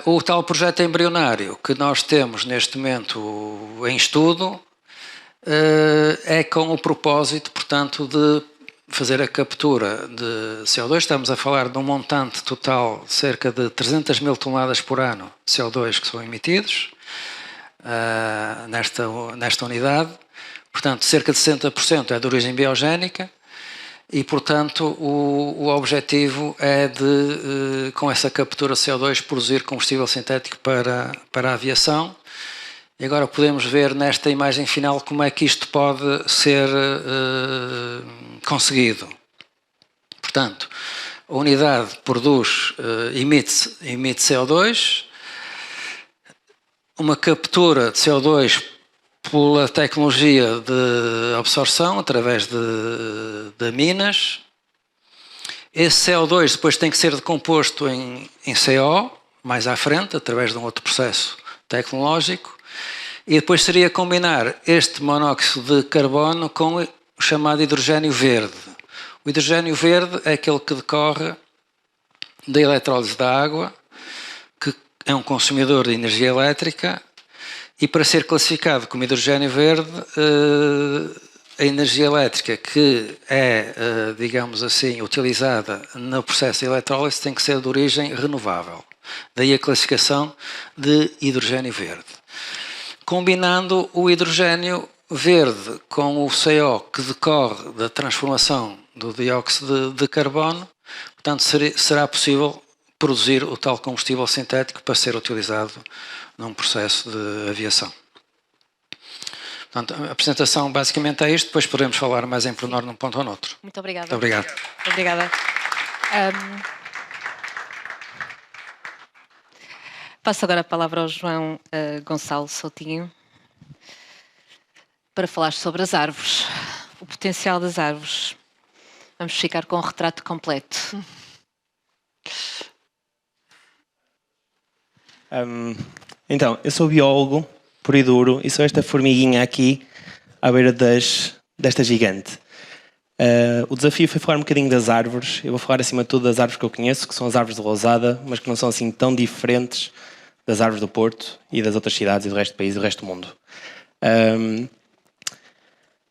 O tal projeto embrionário que nós temos neste momento em estudo é com o propósito, portanto, de fazer a captura de CO2. Estamos a falar de um montante total de cerca de 300 mil toneladas por ano de CO2 que são emitidos nesta unidade. Portanto, cerca de 60% é de origem biogénica e, portanto, o objetivo é de, com essa captura de CO2, produzir combustível sintético para a aviação. E agora podemos ver nesta imagem final como é que isto pode ser conseguido. Portanto, a unidade produz, emite CO2, uma captura de CO2 pela tecnologia de absorção através de minas. Esse CO2 depois tem que ser decomposto em CO mais à frente, através de um outro processo tecnológico, e depois seria combinar este monóxido de carbono com o chamado hidrogênio verde. O hidrogênio verde é aquele que decorre da eletrólise da água, que é um consumidor de energia elétrica, e para ser classificado como hidrogênio verde, a energia elétrica que é, digamos assim, utilizada no processo de eletrólise tem que ser de origem renovável. Daí a classificação de hidrogênio verde. Combinando o hidrogênio verde com o CO que decorre da transformação do dióxido de carbono, portanto, será possível produzir o tal combustível sintético para ser utilizado num processo de aviação. Portanto, a apresentação basicamente é isto, depois podemos falar mais em pormenor num ponto ou noutro. Muito obrigada. Muito obrigado. Obrigada. Passo agora a palavra ao João Gonçalo Soutinho para falar sobre as árvores, o potencial das árvores. Vamos ficar com o retrato completo. Então, eu sou biólogo, puro e duro, e sou esta formiguinha aqui à beira desta gigante. O desafio foi falar um bocadinho das árvores. Eu vou falar acima de tudo das árvores que eu conheço, que são as árvores de Lousada, mas que não são assim tão diferentes das árvores do Porto e das outras cidades e do resto do país e do resto do mundo.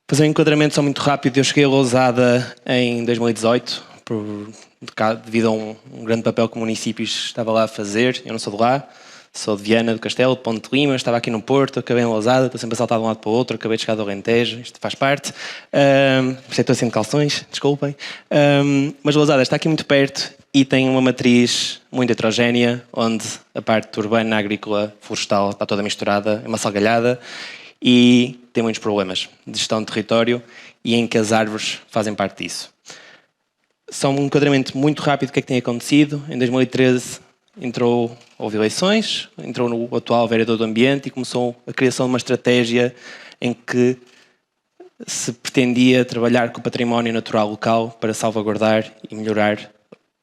Fazer um enquadramento só muito rápido. Eu cheguei a Lousada em 2018, devido a um grande papel que o município estava lá a fazer. Eu não sou de lá, sou de Viana do Castelo, de Ponte de Lima, estava aqui no Porto, acabei em Lousada, estou sempre a saltar de um lado para o outro, acabei de chegar do Alentejo, isto faz parte. Estou assim de calções, desculpem. Mas Lousada está aqui muito perto e tem uma matriz muito heterogénea, onde a parte urbana, agrícola, florestal está toda misturada, é uma salgalhada e tem muitos problemas de gestão de território e em que as árvores fazem parte disso. Só um enquadramento muito rápido do que é que tem acontecido. Em 2013 houve eleições, entrou no atual vereador do Ambiente e começou a criação de uma estratégia em que se pretendia trabalhar com o património natural local para salvaguardar e melhorar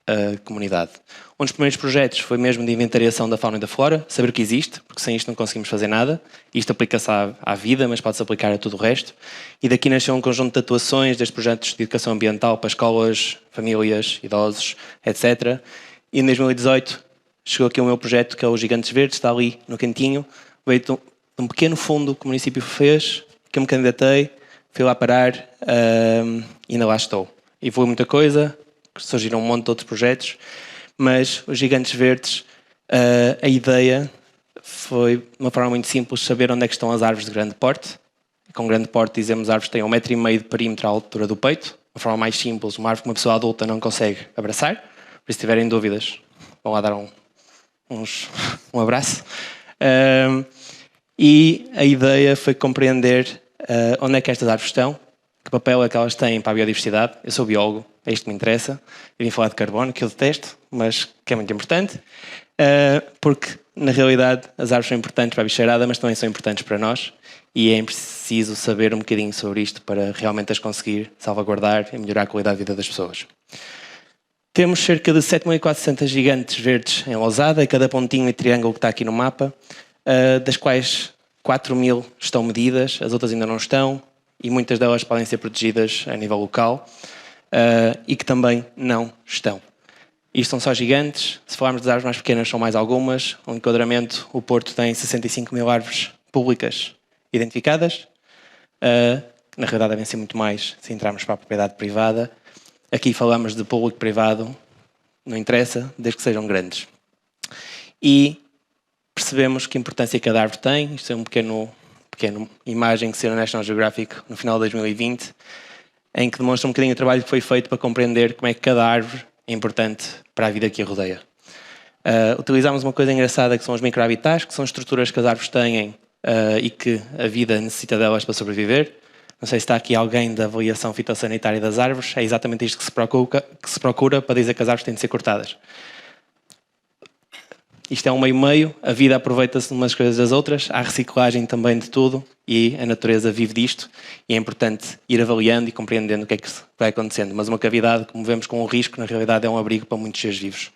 a comunidade. Um dos primeiros projetos foi mesmo de inventariação da fauna e da flora, saber que existe, porque sem isto não conseguimos fazer nada. Isto aplica-se à vida, mas pode-se aplicar a tudo o resto. E daqui nasceu um conjunto de atuações, desde projetos de educação ambiental para escolas, famílias, idosos, etc. E em 2018 chegou aqui o meu projeto, que é o Gigantes Verdes, está ali no cantinho. Veio de um pequeno fundo que o município fez, que eu me candidatei, fui lá parar e ainda lá estou. Evoluiu muita coisa, surgiram um monte de outros projetos, mas os Gigantes Verdes, a ideia foi, de uma forma muito simples, saber onde é que estão as árvores de grande porte. Com grande porte dizemos árvores que têm 1,5 m de perímetro à altura do peito. De uma forma mais simples, uma árvore que uma pessoa adulta não consegue abraçar. Por isso, se tiverem dúvidas, vão lá dar um abraço. E a ideia foi compreender onde é que estas árvores estão, que papel é que elas têm para a biodiversidade. Eu sou biólogo, é isto que me interessa. Eu vim falar de carbono, que eu detesto, mas que é muito importante, porque, na realidade, as árvores são importantes para a bicharada, mas também são importantes para nós, e é preciso saber um bocadinho sobre isto para realmente as conseguir salvaguardar e melhorar a qualidade de vida das pessoas. Temos cerca de 7.400 gigantes verdes em Lousada, em cada pontinho e triângulo que está aqui no mapa, das quais 4.000 estão medidas, as outras ainda não estão, e muitas delas podem ser protegidas a nível local, e que também não estão. Isto são só gigantes. Se falarmos das árvores mais pequenas, são mais algumas. O enquadramento, o Porto tem 65.000 árvores públicas identificadas. Na realidade devem ser muito mais se entrarmos para a propriedade privada. Aqui falamos de público-privado, não interessa, desde que sejam grandes. E percebemos que importância cada árvore tem. Isto é uma pequena imagem que saiu na National Geographic no final de 2020, em que demonstra um bocadinho o trabalho que foi feito para compreender como é que cada árvore é importante para a vida que a rodeia. Utilizámos uma coisa engraçada que são os microhabitats, que são estruturas que as árvores têm e que a vida necessita delas para sobreviver. Não sei se está aqui alguém da avaliação fitossanitária das árvores, é exatamente isto que se procura para dizer que as árvores têm de ser cortadas. Isto é um meio-meio, a vida aproveita-se de umas coisas das outras, há reciclagem também de tudo e a natureza vive disto e é importante ir avaliando e compreendendo o que é que vai acontecendo. Mas uma cavidade, como vemos com um risco, na realidade é um abrigo para muitos seres vivos.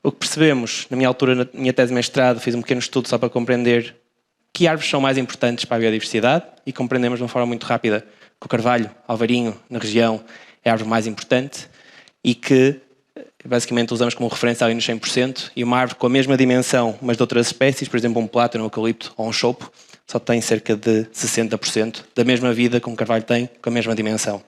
O que percebemos, na minha altura, na minha tese de mestrado, fiz um pequeno estudo só para compreender que árvores são mais importantes para a biodiversidade e compreendemos de uma forma muito rápida que o carvalho, alvarinho, na região, é a árvore mais importante e que basicamente usamos como referência ali nos 100%, e uma árvore com a mesma dimensão, mas de outras espécies, por exemplo um plátano, um eucalipto ou um chopo, só tem cerca de 60% da mesma vida que um carvalho tem, com a mesma dimensão.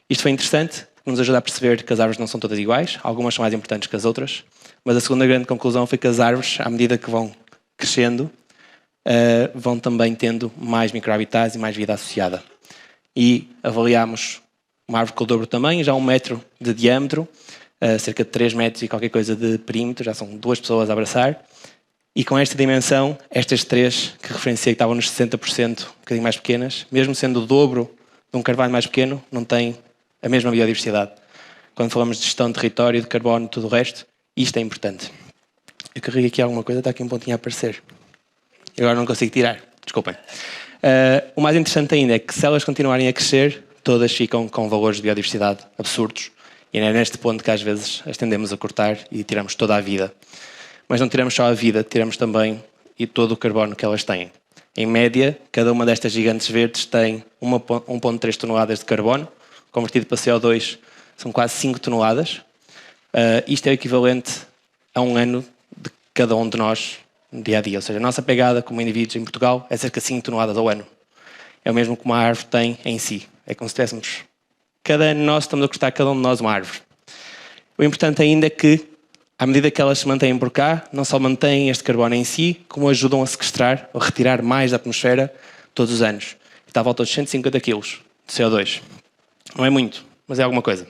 Isto foi interessante, porque nos ajuda a perceber que as árvores não são todas iguais, algumas são mais importantes que as outras, mas a segunda grande conclusão foi que as árvores, à medida que vão crescendo, vão também tendo mais microhabitats e mais vida associada. E avaliámos uma árvore com o dobro do tamanho, já 1 metro de diâmetro, cerca de 3 metros e qualquer coisa de perímetro, já são 2 pessoas a abraçar, e com esta dimensão, estas 3 que referenciei que estavam nos 60%, um bocadinho mais pequenas, mesmo sendo o dobro de um carvalho mais pequeno, não têm a mesma biodiversidade. Quando falamos de gestão de território, de carbono e tudo o resto, isto é importante. Eu carreguei aqui alguma coisa, está aqui um pontinho a aparecer. E agora não consigo tirar, desculpem. O mais interessante ainda é que se elas continuarem a crescer, todas ficam com valores de biodiversidade absurdos. E é neste ponto que às vezes as tendemos a cortar e tiramos toda a vida. Mas não tiramos só a vida, tiramos também e todo o carbono que elas têm. Em média, cada uma destas gigantes verdes tem 1,3 toneladas de carbono, convertido para CO2 são quase 5 toneladas. Isto é o equivalente a um ano de cada um de nós no dia a dia. Ou seja, a nossa pegada como indivíduos em Portugal é cerca de 5 toneladas ao ano. É o mesmo que uma árvore tem em si. É como se tivéssemos... Cada ano nós estamos a cortar cada um de nós uma árvore. O importante ainda é que, à medida que elas se mantêm por cá, não só mantêm este carbono em si, como ajudam a sequestrar ou retirar mais da atmosfera todos os anos. Está à volta de 150 kg de CO2. Não é muito, mas é alguma coisa.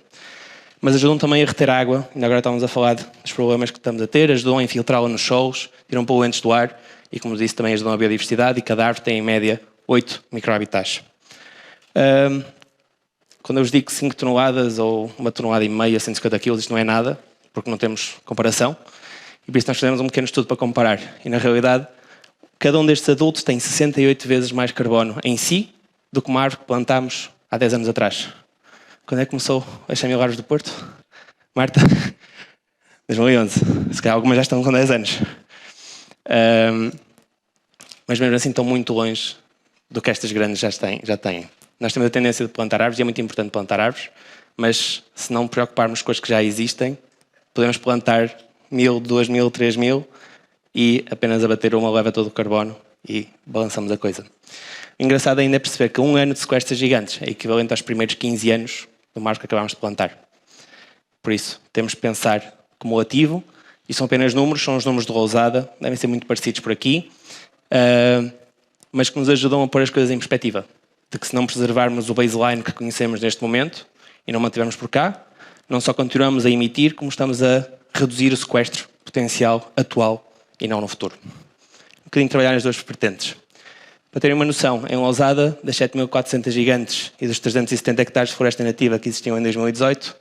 Mas ajudam também a reter água. Ainda agora estamos a falar dos problemas que estamos a ter. Ajudam a infiltrá-la nos solos, tiram poluentes do ar e, como disse, também ajudam a biodiversidade e cada árvore tem, em média, 8 microhabitats. Quando eu vos digo 5 toneladas ou 1,5 toneladas, 150 kg, isto não é nada, porque não temos comparação. E por isso nós fizemos um pequeno estudo para comparar. E na realidade, cada um destes adultos tem 68 vezes mais carbono em si do que uma árvore que plantámos há 10 anos atrás. Quando é que começou as 100 mil árvores do Porto? Marta? 2011. Se calhar algumas já estão com 10 anos. Mas mesmo assim estão muito longe do que estas grandes já têm. Nós temos a tendência de plantar árvores, e é muito importante plantar árvores, mas se não preocuparmos com as que já existem, podemos plantar 1000, 2000, 3000 e apenas abater uma leva todo o carbono e balançamos a coisa. O engraçado ainda é perceber que 1 ano de sequestros gigantes é equivalente aos primeiros 15 anos do mar que acabámos de plantar. Por isso, temos de pensar cumulativo, e são apenas números, são os números de Lousada, devem ser muito parecidos por aqui, mas que nos ajudam a pôr as coisas em perspectiva. De que se não preservarmos o baseline que conhecemos neste momento e não mantivermos por cá, não só continuamos a emitir, como estamos a reduzir o sequestro potencial atual e não no futuro. Um bocadinho trabalhar nas duas vertentes. Para terem uma noção, em Lousada, das 7.400 gigantes e dos 370 hectares de floresta nativa que existiam em 2018,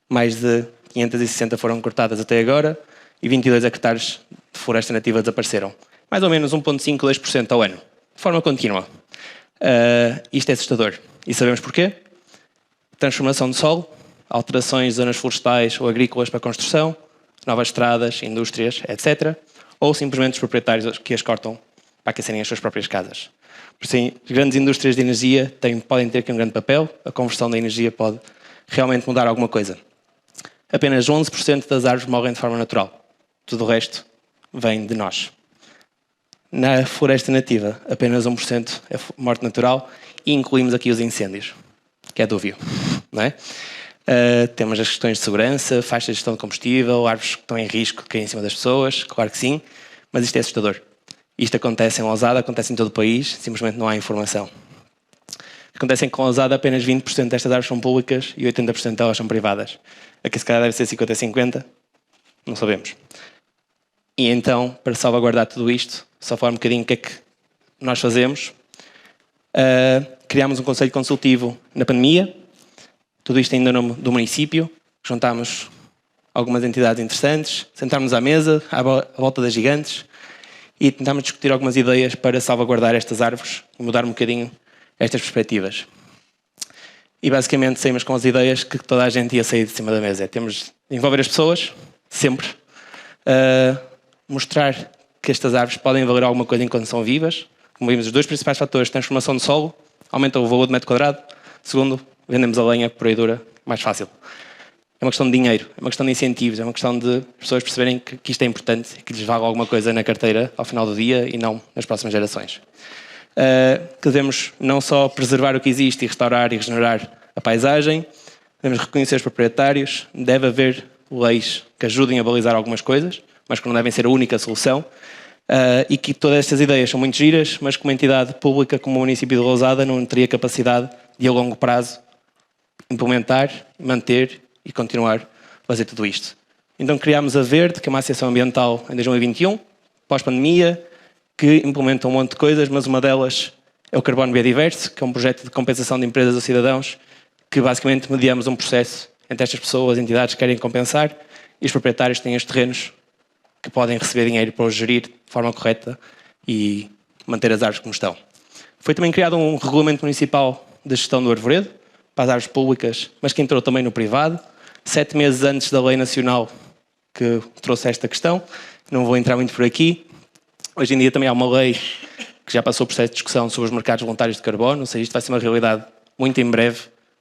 mais de 560 foram cortadas até agora e 22 hectares de floresta nativa desapareceram. Mais ou menos 1,5%, 2% ao ano, de forma contínua. Isto é assustador. E sabemos porquê? Transformação de solo, alterações de zonas florestais ou agrícolas para construção, novas estradas, indústrias, etc. Ou simplesmente os proprietários que as cortam para aquecerem as suas próprias casas. Por isso, as grandes indústrias de energia podem ter aqui um grande papel, a conversão da energia pode realmente mudar alguma coisa. Apenas 11% das árvores morrem de forma natural. Tudo o resto vem de nós. Na floresta nativa, apenas 1% é morte natural e incluímos aqui os incêndios, que é dúvio, não é? Temos as questões de segurança, faixas de gestão de combustível, árvores que estão em risco de cair em cima das pessoas, claro que sim, mas isto é assustador. Isto acontece em Lousada, acontece em todo o país, simplesmente não há informação. Acontece em Lousada, apenas 20% destas árvores são públicas e 80% delas são privadas. Aqui se calhar deve ser 50-50, não sabemos. E então, para salvaguardar tudo isto, só falar um bocadinho o que é que nós fazemos. Criámos um conselho consultivo na pandemia, tudo isto em nome do município, juntámos algumas entidades interessantes, sentámos à mesa, à volta das gigantes, e tentámos discutir algumas ideias para salvaguardar estas árvores e mudar um bocadinho estas perspectivas. E basicamente saímos com as ideias que toda a gente ia sair de cima da mesa. Temos de envolver as pessoas, sempre, mostrar que estas árvores podem valer alguma coisa enquanto são vivas. Como vimos, os dois principais fatores, transformação de solo, aumenta o valor do metro quadrado. Segundo, vendemos a lenha por aí dura, mais fácil. É uma questão de dinheiro, é uma questão de incentivos, é uma questão de pessoas perceberem que isto é importante e que lhes vale alguma coisa na carteira ao final do dia e não nas próximas gerações. Que devemos não só preservar o que existe e restaurar e regenerar a paisagem, devemos reconhecer os proprietários, deve haver leis que ajudem a balizar algumas coisas, mas que não devem ser a única solução, e que todas estas ideias são muito giras, mas que uma entidade pública como o município de Lousada não teria capacidade de a longo prazo implementar, manter e continuar a fazer tudo isto. Então criámos a Verde, que é uma associação ambiental em 2021, pós-pandemia, que implementa um monte de coisas, mas uma delas é o Carbono Biodiverso, que é um projeto de compensação de empresas ou cidadãos, que basicamente mediamos um processo entre estas pessoas, entidades que querem compensar, e os proprietários têm os terrenos que podem receber dinheiro para os gerir de forma correta e manter as árvores como estão. Foi também criado um regulamento municipal de gestão do arvoredo, para as árvores públicas, mas que entrou também no privado, 7 meses antes da lei nacional que trouxe esta questão. Não vou entrar muito por aqui. Hoje em dia também há uma lei que já passou o processo de discussão sobre os mercados voluntários de carbono, ou seja, isto vai ser uma realidade muito em breve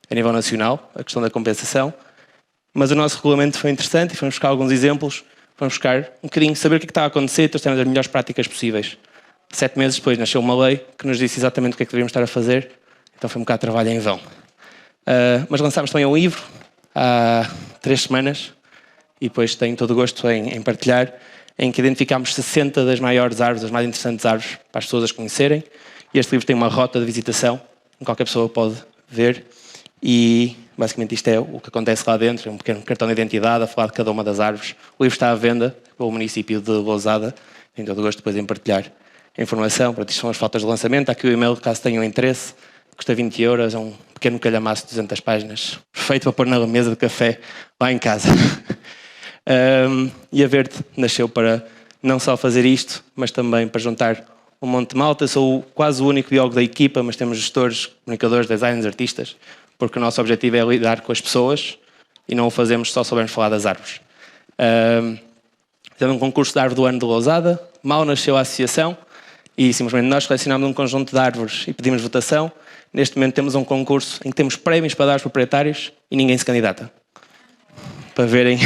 a nível nacional, a questão da compensação. Mas o nosso regulamento foi interessante e fomos buscar alguns exemplos, fomos buscar um bocadinho saber o que estava a acontecer e trouxemos as melhores práticas possíveis. 7 meses depois nasceu uma lei que nos disse exatamente o que é que devíamos estar a fazer, então foi um bocado de trabalho em vão. Mas lançámos também um livro há 3 semanas e depois tenho todo o gosto em partilhar, em que identificámos 60 das maiores árvores, as mais interessantes árvores para as pessoas as conhecerem, e este livro tem uma rota de visitação que qualquer pessoa pode ver e basicamente isto é o que acontece lá dentro, é um pequeno cartão de identidade a falar de cada uma das árvores. O livro está à venda pelo município de Lousada, tenho todo o gosto depois em partilhar a informação, para isto são as fotos de lançamento, há aqui o e-mail caso tenham interesse, custa 20 euros, é um pequeno calhamaço de 200 páginas, perfeito para pôr na mesa de café lá em casa. E a Verde nasceu para não só fazer isto, mas também para juntar um monte de malta. Eu sou quase o único biólogo da equipa, mas temos gestores, comunicadores, designers, artistas, porque o nosso objetivo é lidar com as pessoas e não o fazemos só soubermos falar das árvores. Fizemos um concurso de árvore do ano de Lousada, mal nasceu a associação e simplesmente nós selecionámos um conjunto de árvores e pedimos votação. Neste momento temos um concurso em que temos prémios para dar aos proprietários e ninguém se candidata. Para verem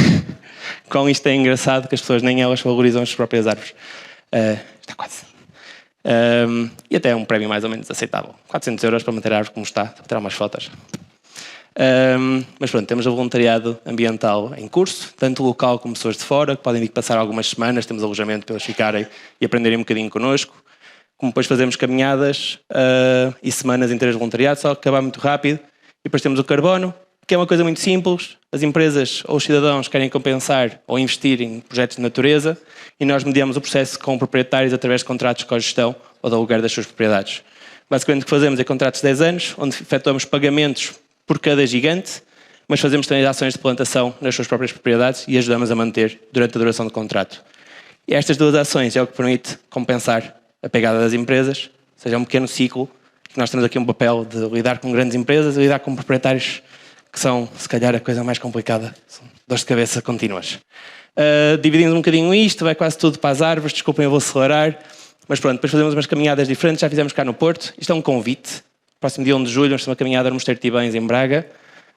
quão isto é engraçado, que as pessoas nem elas valorizam as próprias árvores. Está quase. E até é um prémio mais ou menos aceitável. 400 € para manter a árvore como está, para tirar umas fotos. Mas pronto, temos o voluntariado ambiental em curso, tanto local como pessoas de fora, que podem vir passar algumas semanas, temos alojamento para eles ficarem e aprenderem um bocadinho connosco. Como depois fazemos caminhadas e semanas inteiras de voluntariado, só acabar muito rápido. E depois temos o carbono, que é uma coisa muito simples. As empresas ou os cidadãos querem compensar ou investir em projetos de natureza e nós mediamos o processo com proprietários através de contratos de cogestão ou de aluguer das suas propriedades. Basicamente o que fazemos é contratos de 10 anos, onde efetuamos pagamentos por cada gigante, mas fazemos também ações de plantação nas suas próprias propriedades e ajudamos a manter durante a duração do contrato. E estas duas ações é o que permite compensar a pegada das empresas, ou seja, é um pequeno ciclo, que nós temos aqui um papel de lidar com grandes empresas e lidar com proprietários que são, se calhar, a coisa mais complicada, são dores de cabeça contínuas. Dividimos um bocadinho isto, vai quase tudo para as árvores, desculpem, eu vou acelerar, mas pronto, depois fazemos umas caminhadas diferentes, já fizemos cá no Porto, isto é um convite, próximo dia 1 de julho vamos ter uma caminhada no Mosteiro de Tibães em Braga,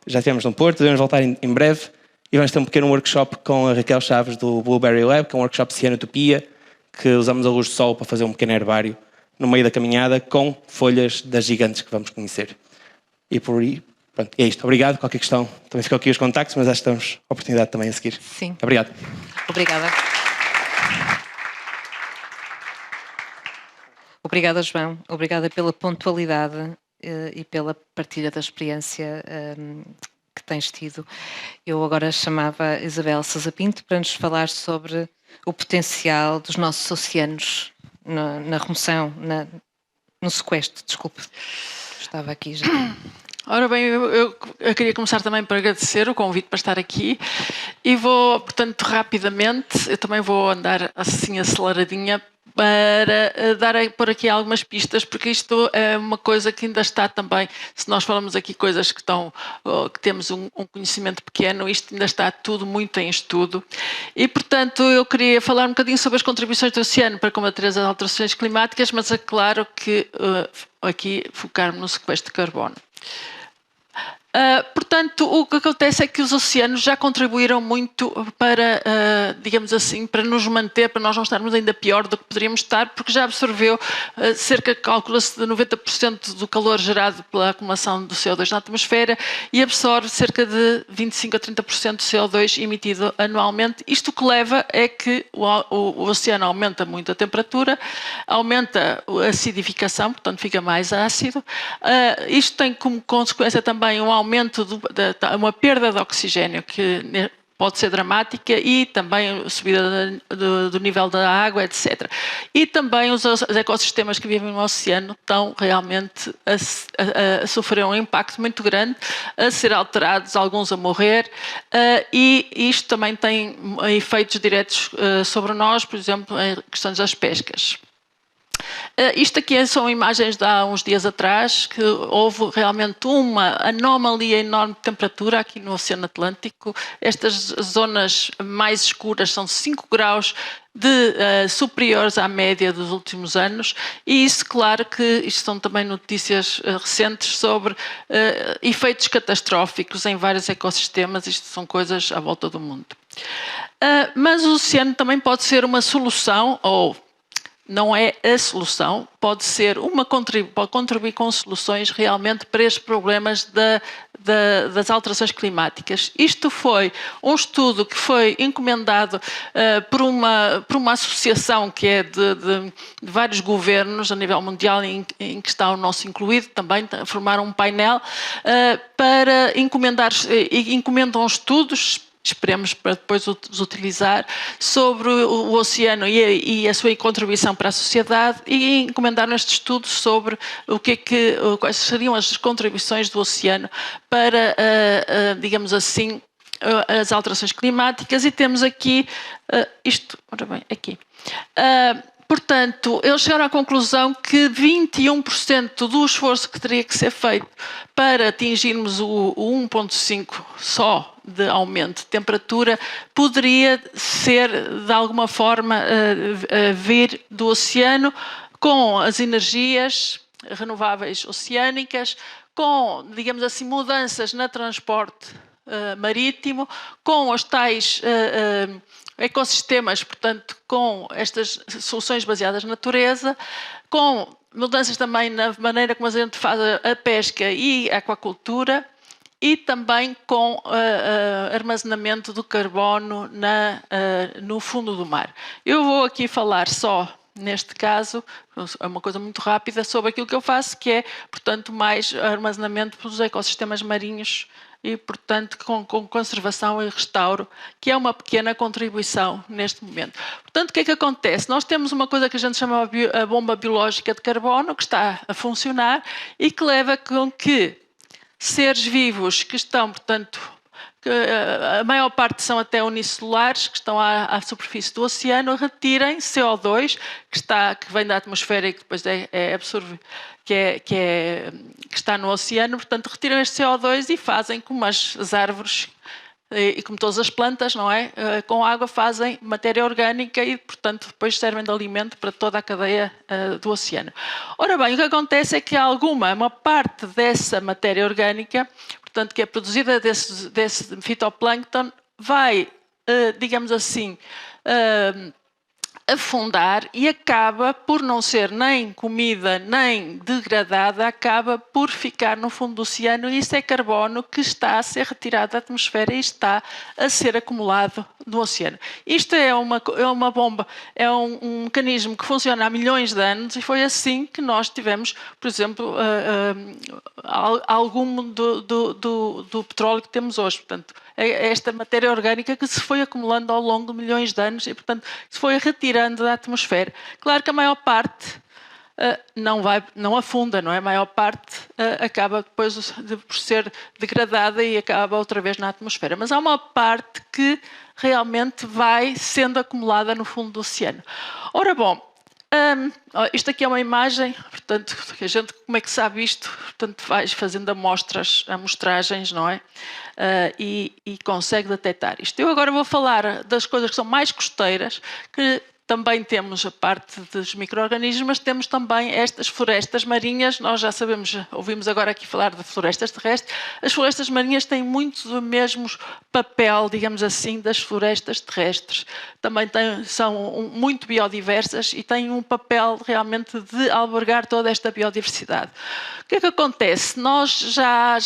já estivemos no Porto, devemos voltar em breve, e vamos ter um pequeno workshop com a Raquel Chaves do Blueberry Lab, que é um workshop de cianotopia, que usamos a luz do sol para fazer um pequeno herbário no meio da caminhada com folhas das gigantes que vamos conhecer. E por aí, pronto, é isto. Obrigado. Qualquer questão, também ficam aqui os contactos, mas acho que temos a oportunidade também a seguir. Sim. Obrigado. Obrigada. Obrigada, João. Obrigada pela pontualidade e pela partilha da experiência que tens tido. Eu agora chamava Isabel Sousa Pinto para nos falar sobre o potencial dos nossos oceanos na remoção, no sequestro, desculpe. Estava aqui já. Ora bem, eu queria começar também por agradecer o convite para estar aqui e vou, portanto, rapidamente, eu também vou andar assim aceleradinha para pôr aqui algumas pistas, porque isto é uma coisa que ainda está também, se nós falamos aqui coisas que temos um conhecimento pequeno, isto ainda está tudo muito em estudo. E, portanto, eu queria falar um bocadinho sobre as contribuições do oceano para combater as alterações climáticas, mas é claro que aqui focar-me no sequestro de carbono. Portanto, o que acontece é que os oceanos já contribuíram muito para, digamos assim, para nos manter, para nós não estarmos ainda pior do que poderíamos estar, porque já absorveu cerca, calcula-se, de 90% do calor gerado pela acumulação do CO2 na atmosfera e absorve cerca de 25% a 30% do CO2 emitido anualmente. Isto que leva é que o oceano aumenta muito a temperatura, aumenta a acidificação, portanto fica mais ácido. Isto tem como consequência também um aumento uma perda de oxigênio que pode ser dramática e também a subida do nível da água, etc. E também os ecossistemas que vivem no oceano estão realmente a sofrer um impacto muito grande, a ser alterados, alguns a morrer, e isto também tem efeitos diretos sobre nós, por exemplo, em questões das pescas. Isto aqui são imagens de há uns dias atrás, que houve realmente uma anomalia enorme de temperatura aqui no Oceano Atlântico. Estas zonas mais escuras são 5 graus superiores à média dos últimos anos, e isso, claro que isto são também notícias recentes sobre efeitos catastróficos em vários ecossistemas. Isto são coisas à volta do mundo. Mas o oceano também pode ser uma solução, ou não é a solução, pode contribuir com soluções realmente para estes problemas das alterações climáticas. Isto foi um estudo que foi encomendado por uma associação que é de vários governos a nível mundial, em que está o nosso incluído, também formaram um painel para encomendam estudos, esperemos para depois os utilizar, sobre o oceano e a sua contribuição para a sociedade, e encomendaram este estudo sobre quais seriam as contribuições do oceano para, digamos assim, as alterações climáticas. E temos aqui isto, ora bem, aqui. portanto, eles chegaram à conclusão que 21% do esforço que teria que ser feito para atingirmos o 1,5 só de aumento de temperatura poderia ser, de alguma forma, vir do oceano com as energias renováveis oceânicas, com, digamos assim, mudanças no transporte marítimo, com os tais ecossistemas, portanto, com estas soluções baseadas na natureza, com mudanças também na maneira como a gente faz a pesca e a aquacultura, e também com armazenamento do carbono no fundo do mar. Eu vou aqui falar só, neste caso, é uma coisa muito rápida, sobre aquilo que eu faço, que é, portanto, mais armazenamento dos ecossistemas marinhos e, portanto, com conservação e restauro, que é uma pequena contribuição neste momento. Portanto, o que é que acontece? Nós temos uma coisa que a gente chama a bomba biológica de carbono, que está a funcionar e que leva com que seres vivos que estão, portanto, que a maior parte são até unicelulares, que estão à superfície do oceano, retirem CO2, que vem da atmosfera e que depois é absorvido, que está no oceano, portanto, retiram este CO2 e fazem como as árvores e como todas as plantas, não é? Com água fazem matéria orgânica e, portanto, depois servem de alimento para toda a cadeia do oceano. Ora bem, o que acontece é que uma parte dessa matéria orgânica, portanto, que é produzida desse fitoplâncton, vai, digamos assim, afundar e acaba por não ser nem comida nem degradada, acaba por ficar no fundo do oceano e isso é carbono que está a ser retirado da atmosfera e está a ser acumulado no oceano. Isto é uma bomba, é um mecanismo que funciona há milhões de anos e foi assim que nós tivemos, por exemplo, algum do petróleo que temos hoje. Portanto, é esta matéria orgânica que se foi acumulando ao longo de milhões de anos e, portanto, se foi retirando da atmosfera. Claro que a maior parte não afunda, não é? A maior parte acaba depois por ser degradada e acaba outra vez na atmosfera. Mas há uma parte que realmente vai sendo acumulada no fundo do oceano. Ora bom, isto aqui é uma imagem, portanto, a gente como é que sabe isto? Portanto, vai fazendo amostragens, não é? E consegue detectar isto. Eu agora vou falar das coisas que são mais costeiras, que também temos a parte dos micro-organismos, mas temos também estas florestas marinhas. Nós já sabemos, ouvimos agora aqui falar de florestas terrestres. As florestas marinhas têm muito do mesmo papel, digamos assim, das florestas terrestres. Também são muito biodiversas e têm um papel realmente de albergar toda esta biodiversidade. O que é que acontece? Já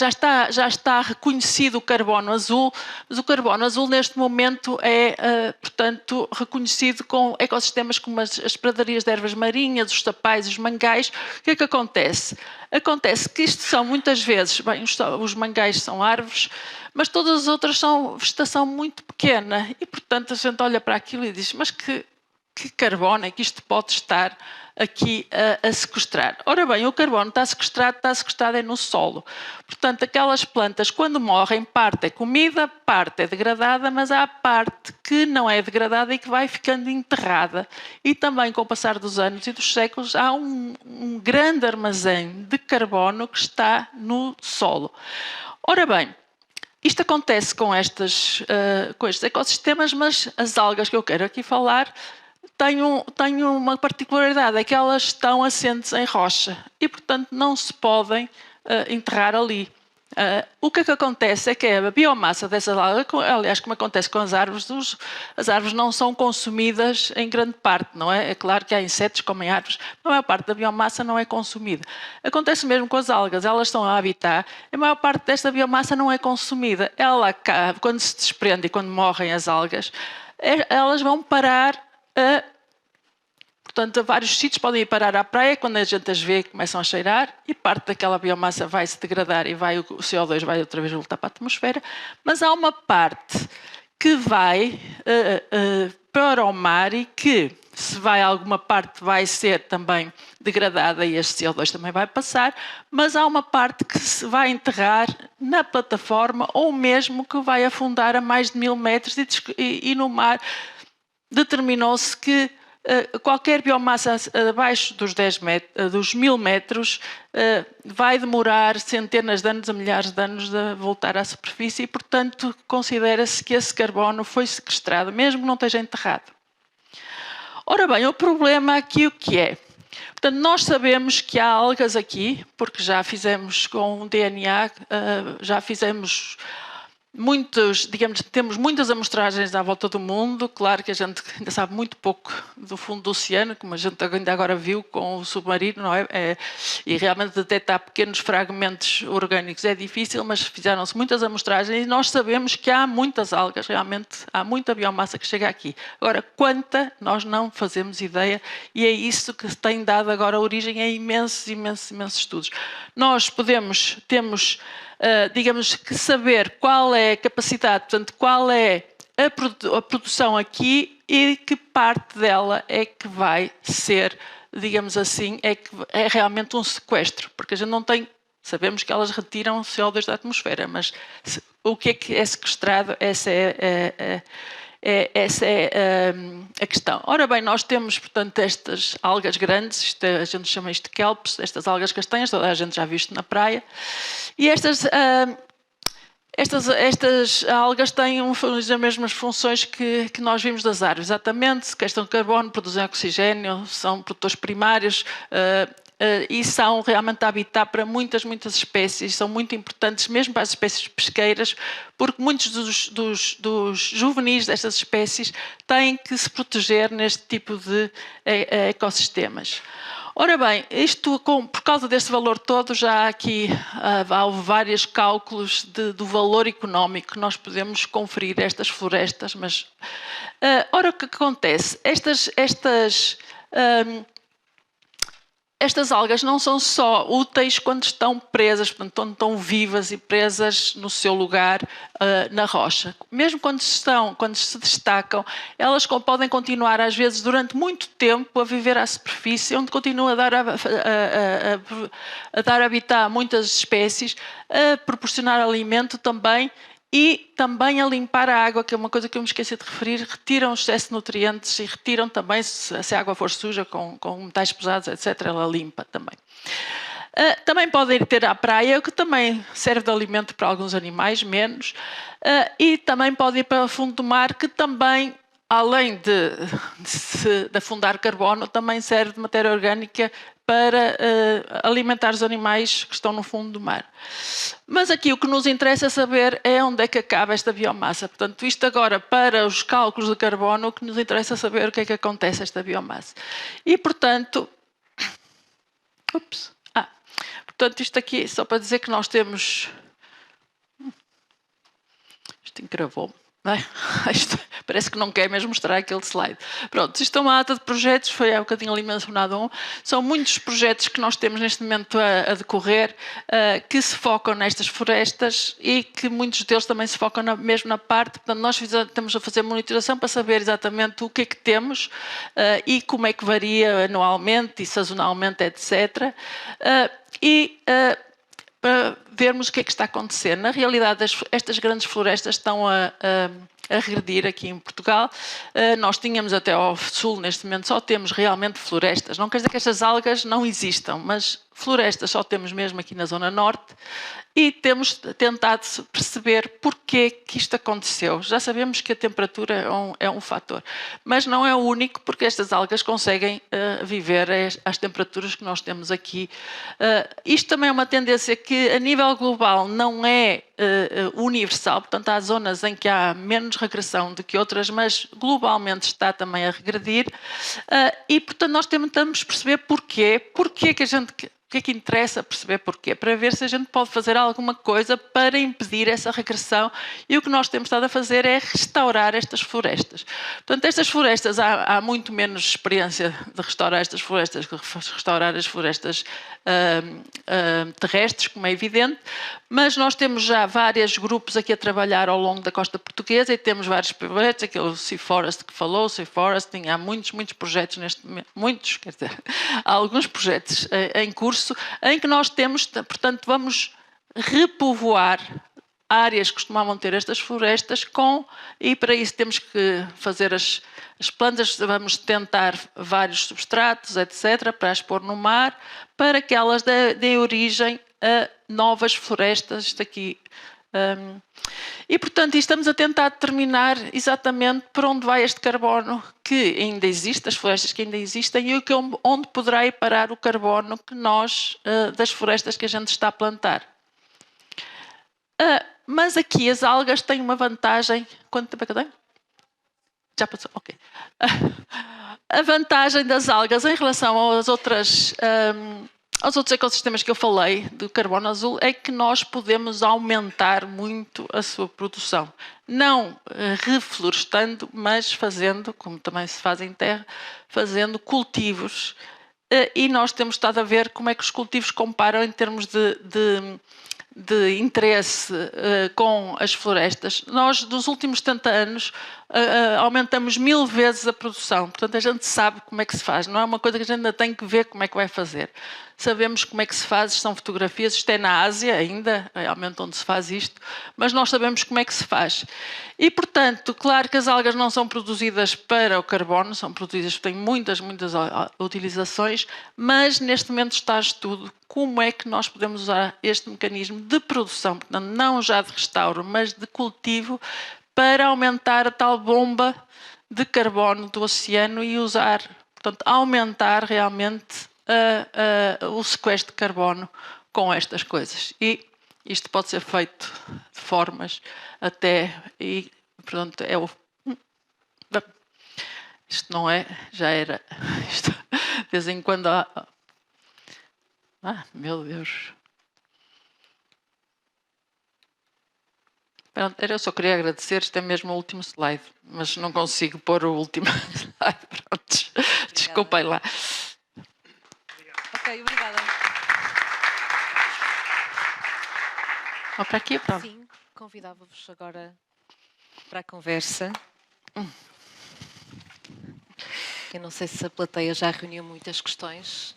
está reconhecido o carbono azul, mas o carbono azul neste momento é, portanto, reconhecido com ecossistemas como as pradarias de ervas marinhas, os sapais, os mangais. O que é que acontece? Acontece que isto são muitas vezes, bem, os mangais são árvores, mas todas as outras são vegetação muito pequena e, portanto, a gente olha para aquilo e diz, mas que carbono é que isto pode estar aqui a sequestrar? Ora bem, o carbono está sequestrado é no solo. Portanto, aquelas plantas, quando morrem, parte é comida, parte é degradada, mas há a parte que não é degradada e que vai ficando enterrada. E também, com o passar dos anos e dos séculos, há um grande armazém de carbono que está no solo. Ora bem, isto acontece com estes ecossistemas, mas as algas que eu quero aqui falar têm uma particularidade, é que elas estão assentes em rocha e, portanto, não se podem enterrar ali. O que é que acontece é que a biomassa dessas algas, aliás, como acontece com as árvores não são consumidas em grande parte, não é? É claro que há insetos que comem árvores, mas a maior parte da biomassa não é consumida. Acontece mesmo com as algas, elas estão a habitar, a maior parte desta biomassa não é consumida. Ela, quando se desprende e quando morrem as algas, elas vão parar portanto, a vários sítios, podem ir parar à praia, quando a gente as vê começam a cheirar e parte daquela biomassa vai se degradar e o CO2 vai outra vez voltar para a atmosfera, mas há uma parte que vai para o mar e que, se vai alguma parte, vai ser também degradada e este CO2 também vai passar, mas há uma parte que se vai enterrar na plataforma ou mesmo que vai afundar a mais de 1000 metros e no mar determinou-se que qualquer biomassa abaixo dos 1000 metros vai demorar centenas de anos a milhares de anos a voltar à superfície e, portanto, considera-se que esse carbono foi sequestrado, mesmo que não esteja enterrado. Ora bem, o problema aqui o que é? Portanto, nós sabemos que há algas aqui, porque já fizemos com DNA, já fizemos temos muitas amostragens à volta do mundo. Claro que a gente ainda sabe muito pouco do fundo do oceano, como a gente ainda agora viu com o submarino, não é? E realmente detectar pequenos fragmentos orgânicos é difícil, mas fizeram-se muitas amostragens e nós sabemos que há muitas algas, realmente há muita biomassa que chega aqui. Agora, quanta, nós não fazemos ideia e é isso que tem dado agora origem a imensos estudos. Nós temos digamos que saber qual é a capacidade, portanto, qual é a produção aqui e que parte dela é que vai ser, digamos assim, é realmente um sequestro, porque a gente não tem, sabemos que elas retiram CO2 da atmosfera, mas o que é sequestrado, essa é a questão. Ora bem, nós temos, portanto, estas algas grandes, a gente chama isto de kelps, estas algas castanhas, toda a gente já viu isto na praia, e estas algas têm as mesmas funções que nós vimos das árvores, exatamente, sequestram carbono, produzem oxigênio, são produtores primários, e são realmente habitat para muitas espécies, são muito importantes mesmo para as espécies pesqueiras, porque muitos dos juvenis destas espécies têm que se proteger neste tipo de ecossistemas. Ora bem, isto por causa desse valor todo, já aqui há vários cálculos do valor económico que nós podemos conferir a estas florestas, mas ora o que acontece? Estas algas não são só úteis quando estão presas, portanto, quando estão vivas e presas no seu lugar na rocha. Mesmo quando se destacam, elas podem continuar, às vezes, durante muito tempo a viver à superfície, onde continuam a dar habitat a muitas espécies, a proporcionar alimento também, e também a limpar a água, que é uma coisa que eu me esqueci de referir, retiram o excesso de nutrientes e retiram também, se a água for suja, com metais pesados, etc., ela limpa também. Também podem ter à praia, que também serve de alimento para alguns animais, menos, e também pode ir para o fundo do mar, que também, além de afundar carbono, também serve de matéria orgânica para alimentar os animais que estão no fundo do mar. Mas aqui o que nos interessa saber é onde é que acaba esta biomassa. Portanto, isto agora, para os cálculos de carbono, o que nos interessa saber o que é que acontece a esta biomassa. E, portanto... portanto, isto aqui, só para dizer que nós temos... Isto encravou-me. Não é? Isto, parece que não quer mesmo mostrar aquele slide. Pronto, isto é uma ata de projetos, foi há um bocadinho ali mencionado um. São muitos projetos que nós temos neste momento a decorrer, que se focam nestas florestas e que muitos deles também se focam mesmo na parte. Portanto, nós estamos a fazer monitoração para saber exatamente o que é que temos e como é que varia anualmente e sazonalmente, etc. Para vermos o que é que está a acontecer. Na realidade, estas grandes florestas estão a regredir aqui em Portugal. Nós tínhamos até ao sul, neste momento, só temos realmente florestas. Não quer dizer que estas algas não existam, mas florestas só temos mesmo aqui na zona norte e temos tentado perceber porquê que isto aconteceu. Já sabemos que a temperatura é um fator, mas não é o único, porque estas algas conseguem viver às temperaturas que nós temos aqui. Isto também é uma tendência que a nível global não é universal, portanto há zonas em que há menos regressão do que outras, mas globalmente está também a regredir e portanto nós tentamos perceber porquê que a gente... O que é que interessa perceber porquê? Para ver se a gente pode fazer alguma coisa para impedir essa regressão, e o que nós temos estado a fazer é restaurar estas florestas. Portanto, estas florestas, há muito menos experiência de restaurar estas florestas que restaurar as florestas terrestres, como é evidente, mas nós temos já vários grupos aqui a trabalhar ao longo da costa portuguesa e temos vários projetos, aquele o Sea Forest que falou, o Sea Foresting, há muitos projetos neste momento, há alguns projetos em curso, em que nós temos, portanto, vamos repovoar áreas que costumavam ter estas florestas e para isso temos que fazer as plantas, vamos tentar vários substratos, etc., para as pôr no mar, para que elas deem origem a novas florestas. Isto aqui. E, portanto, estamos a tentar determinar exatamente para onde vai este carbono que ainda existe, as florestas que ainda existem, e onde poderá ir parar o carbono que das florestas que a gente está a plantar. Mas aqui as algas têm uma vantagem. Quanto tempo é que eu tenho? Já passou? Ok. A vantagem das algas em relação aos outros ecossistemas que eu falei, do carbono azul, é que nós podemos aumentar muito a sua produção. Não reflorestando, mas fazendo, como também se faz em terra, fazendo cultivos. E nós temos estado a ver como é que os cultivos comparam em termos de interesse com as florestas. Nós, nos últimos 70 anos, aumentamos 1000 vezes a produção. Portanto, a gente sabe como é que se faz. Não é uma coisa que a gente ainda tem que ver como é que vai fazer. Sabemos como é que se faz, são fotografias. Isto é na Ásia ainda, realmente onde se faz isto, mas nós sabemos como é que se faz. E, portanto, claro que as algas não são produzidas para o carbono, são produzidas, têm muitas utilizações, mas neste momento está em estudo como é que nós podemos usar este mecanismo de produção, portanto, não já de restauro, mas de cultivo, para aumentar a tal bomba de carbono do oceano e usar, portanto, aumentar realmente o sequestro de carbono com estas coisas. E isto pode ser feito de formas e, portanto, isto não é, já era, isto, de vez em quando há... meu Deus. Eu só queria agradecer, isto é mesmo o último slide, mas não consigo pôr o último slide. Pronto. Desculpem lá. Ok, obrigada. Para aqui, pronto. Sim, convidava-vos agora para a conversa. Eu não sei se a plateia já reuniu muitas questões.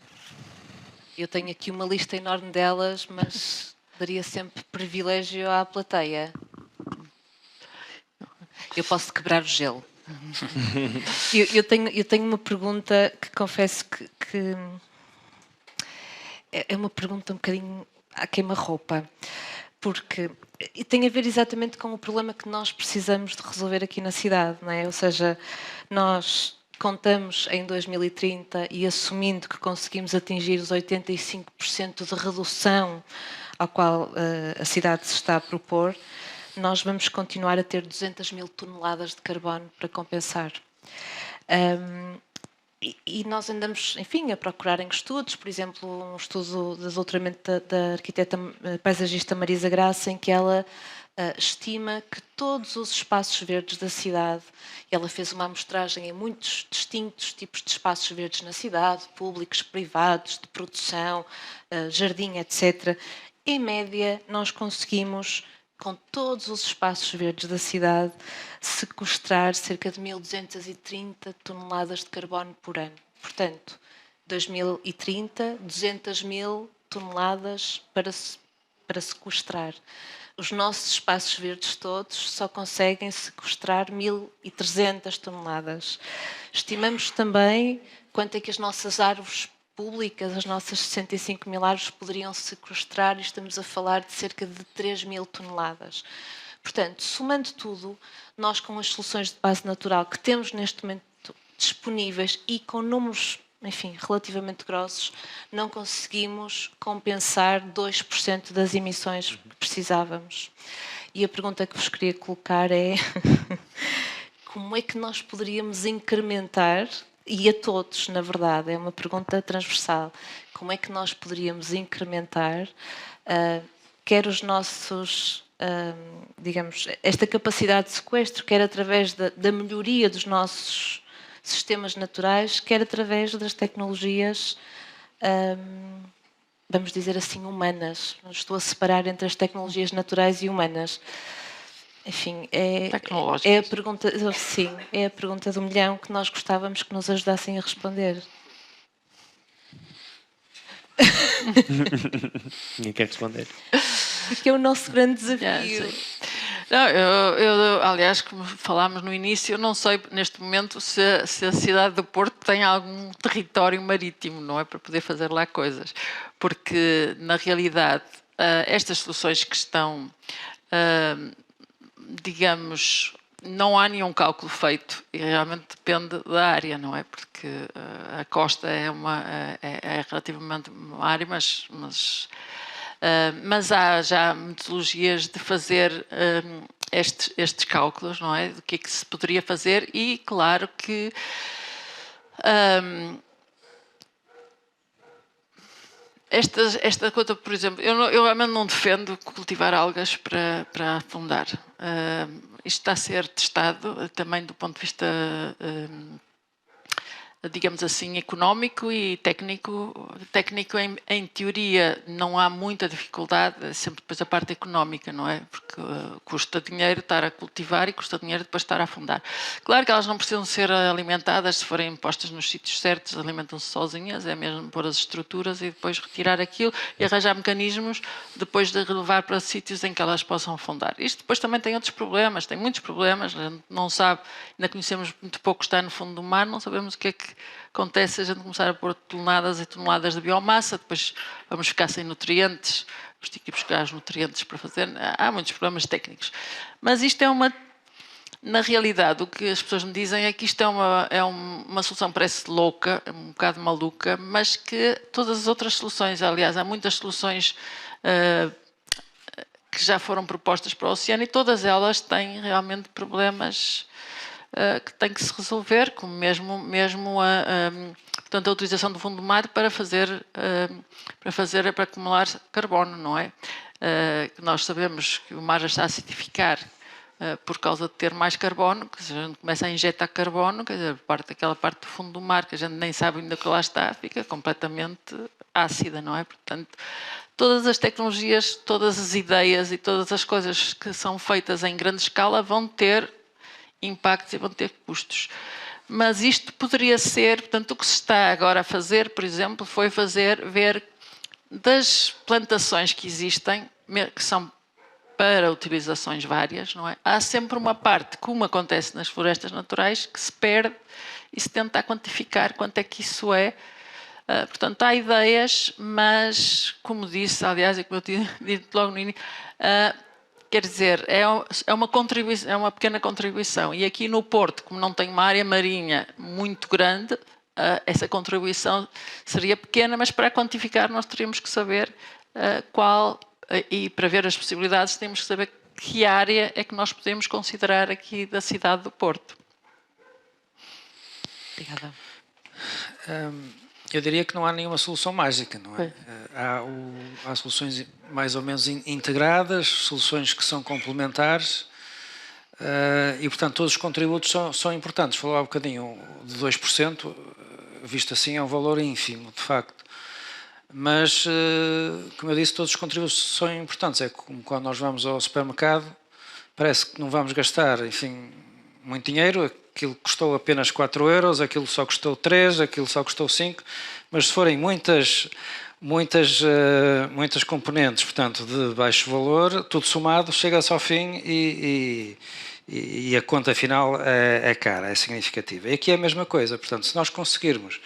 Eu tenho aqui uma lista enorme delas, mas daria sempre privilégio à plateia. Eu posso quebrar o gelo. Eu tenho uma pergunta que confesso que é uma pergunta um bocadinho à queima-roupa, porque tem a ver exatamente com o problema que nós precisamos de resolver aqui na cidade, não é? Ou seja, nós contamos em 2030 e assumindo que conseguimos atingir os 85% de redução ao qual a cidade se está a propor, nós vamos continuar a ter 200 mil toneladas de carbono para compensar. E nós andamos, enfim, a procurar em estudos, por exemplo, um estudo de doutoramento da arquiteta paisagista Marisa Graça, em que ela estima que todos os espaços verdes da cidade, ela fez uma amostragem em muitos distintos tipos de espaços verdes na cidade, públicos, privados, de produção, jardim, etc. Em média, nós conseguimos, com todos os espaços verdes da cidade, sequestrar cerca de 1.230 toneladas de carbono por ano. Portanto, 2030, 200 mil toneladas para sequestrar. Os nossos espaços verdes todos só conseguem sequestrar 1.300 toneladas. Estimamos também quanto é que as nossas árvores públicas, as nossas 65 mil árvores, poderiam sequestrar, e estamos a falar de cerca de 3 mil toneladas. Portanto, somando tudo, nós com as soluções de base natural que temos neste momento disponíveis e com números, enfim, relativamente grossos, não conseguimos compensar 2% das emissões que precisávamos. E a pergunta que vos queria colocar é como é que nós poderíamos incrementar, e a todos, na verdade, é uma pergunta transversal, como é que nós poderíamos incrementar quer os nossos, digamos, esta capacidade de sequestro, quer através da melhoria dos nossos sistemas naturais, quer através das tecnologias, vamos dizer assim, humanas. Estou a separar entre as tecnologias naturais e humanas. Enfim, é a pergunta, sim, é a pergunta do milhão que nós gostávamos que nos ajudassem a responder. Ninguém quer responder. porque é o nosso grande desafio. Não, aliás, como falámos no início, eu não sei neste momento se a cidade do Porto tem algum território marítimo, não é? Para poder fazer lá coisas. Porque, na realidade, estas soluções que estão, digamos, não há nenhum cálculo feito e realmente depende da área, não é? Porque a costa é relativamente uma área, mas há já metodologias de fazer estes cálculos, não é? Do que é que se poderia fazer e, claro, que esta coisa, por exemplo, eu realmente não defendo cultivar algas para afundar. Isto está a ser testado também do ponto de vista, digamos assim, económico e técnico. Técnico, em teoria, não há muita dificuldade, é sempre depois a parte económica, não é? Porque custa dinheiro estar a cultivar e custa dinheiro depois estar a afundar. Claro que elas não precisam ser alimentadas, se forem postas nos sítios certos, alimentam-se sozinhas, é mesmo pôr as estruturas e depois retirar aquilo e arranjar mecanismos depois de relevar para sítios em que elas possam afundar. Isto depois também tem outros problemas, tem muitos problemas, a gente não sabe, ainda conhecemos muito pouco que está no fundo do mar, não sabemos o que é que acontece se a gente começar a pôr toneladas e toneladas de biomassa, depois vamos ficar sem nutrientes, vamos ter que ir buscar os nutrientes para fazer. Há muitos problemas técnicos. Mas isto é na realidade, o que as pessoas me dizem é que isto é uma solução que parece louca, um bocado maluca, mas que todas as outras soluções, aliás, há muitas soluções que já foram propostas para o oceano e todas elas têm realmente problemas que têm que se resolver, como mesmo portanto, a utilização do fundo do mar para acumular carbono, não é? Nós sabemos que o mar já está a acidificar por causa de ter mais carbono, que se a gente começa a injetar carbono, quer dizer, aquela parte do fundo do mar que a gente nem sabe ainda que lá está, fica completamente ácida, não é? Portanto, todas as tecnologias, todas as ideias e todas as coisas que são feitas em grande escala vão ter impactos e vão ter custos. Mas isto poderia ser, portanto, o que se está agora a fazer, por exemplo, foi ver das plantações que existem, que são para utilizações várias, não é? Há sempre uma parte, como acontece nas florestas naturais, que se perde e se tenta quantificar quanto é que isso é. Portanto, há ideias, mas, como disse, aliás, e como eu tinha dito logo no início, quer dizer, é uma pequena contribuição. E aqui no Porto, como não tem uma área marinha muito grande, essa contribuição seria pequena, mas para quantificar nós teríamos que saber qual, e para ver as possibilidades temos que saber que área é que nós podemos considerar aqui da cidade do Porto. Obrigada. Eu diria que não há nenhuma solução mágica, não é? Há soluções mais ou menos integradas, soluções que são complementares e, portanto, todos os contributos são importantes. Falou há um bocadinho de 2%, visto assim é um valor ínfimo, de facto. Mas, como eu disse, todos os contributos são importantes. É como quando nós vamos ao supermercado, parece que não vamos gastar, enfim, muito dinheiro, aquilo custou apenas 4 euros, aquilo só custou 3, aquilo só custou 5, mas se forem muitas componentes, portanto, de baixo valor, tudo somado, chega-se ao fim e a conta final é cara, é significativa. E aqui é a mesma coisa, portanto, se nós conseguirmos,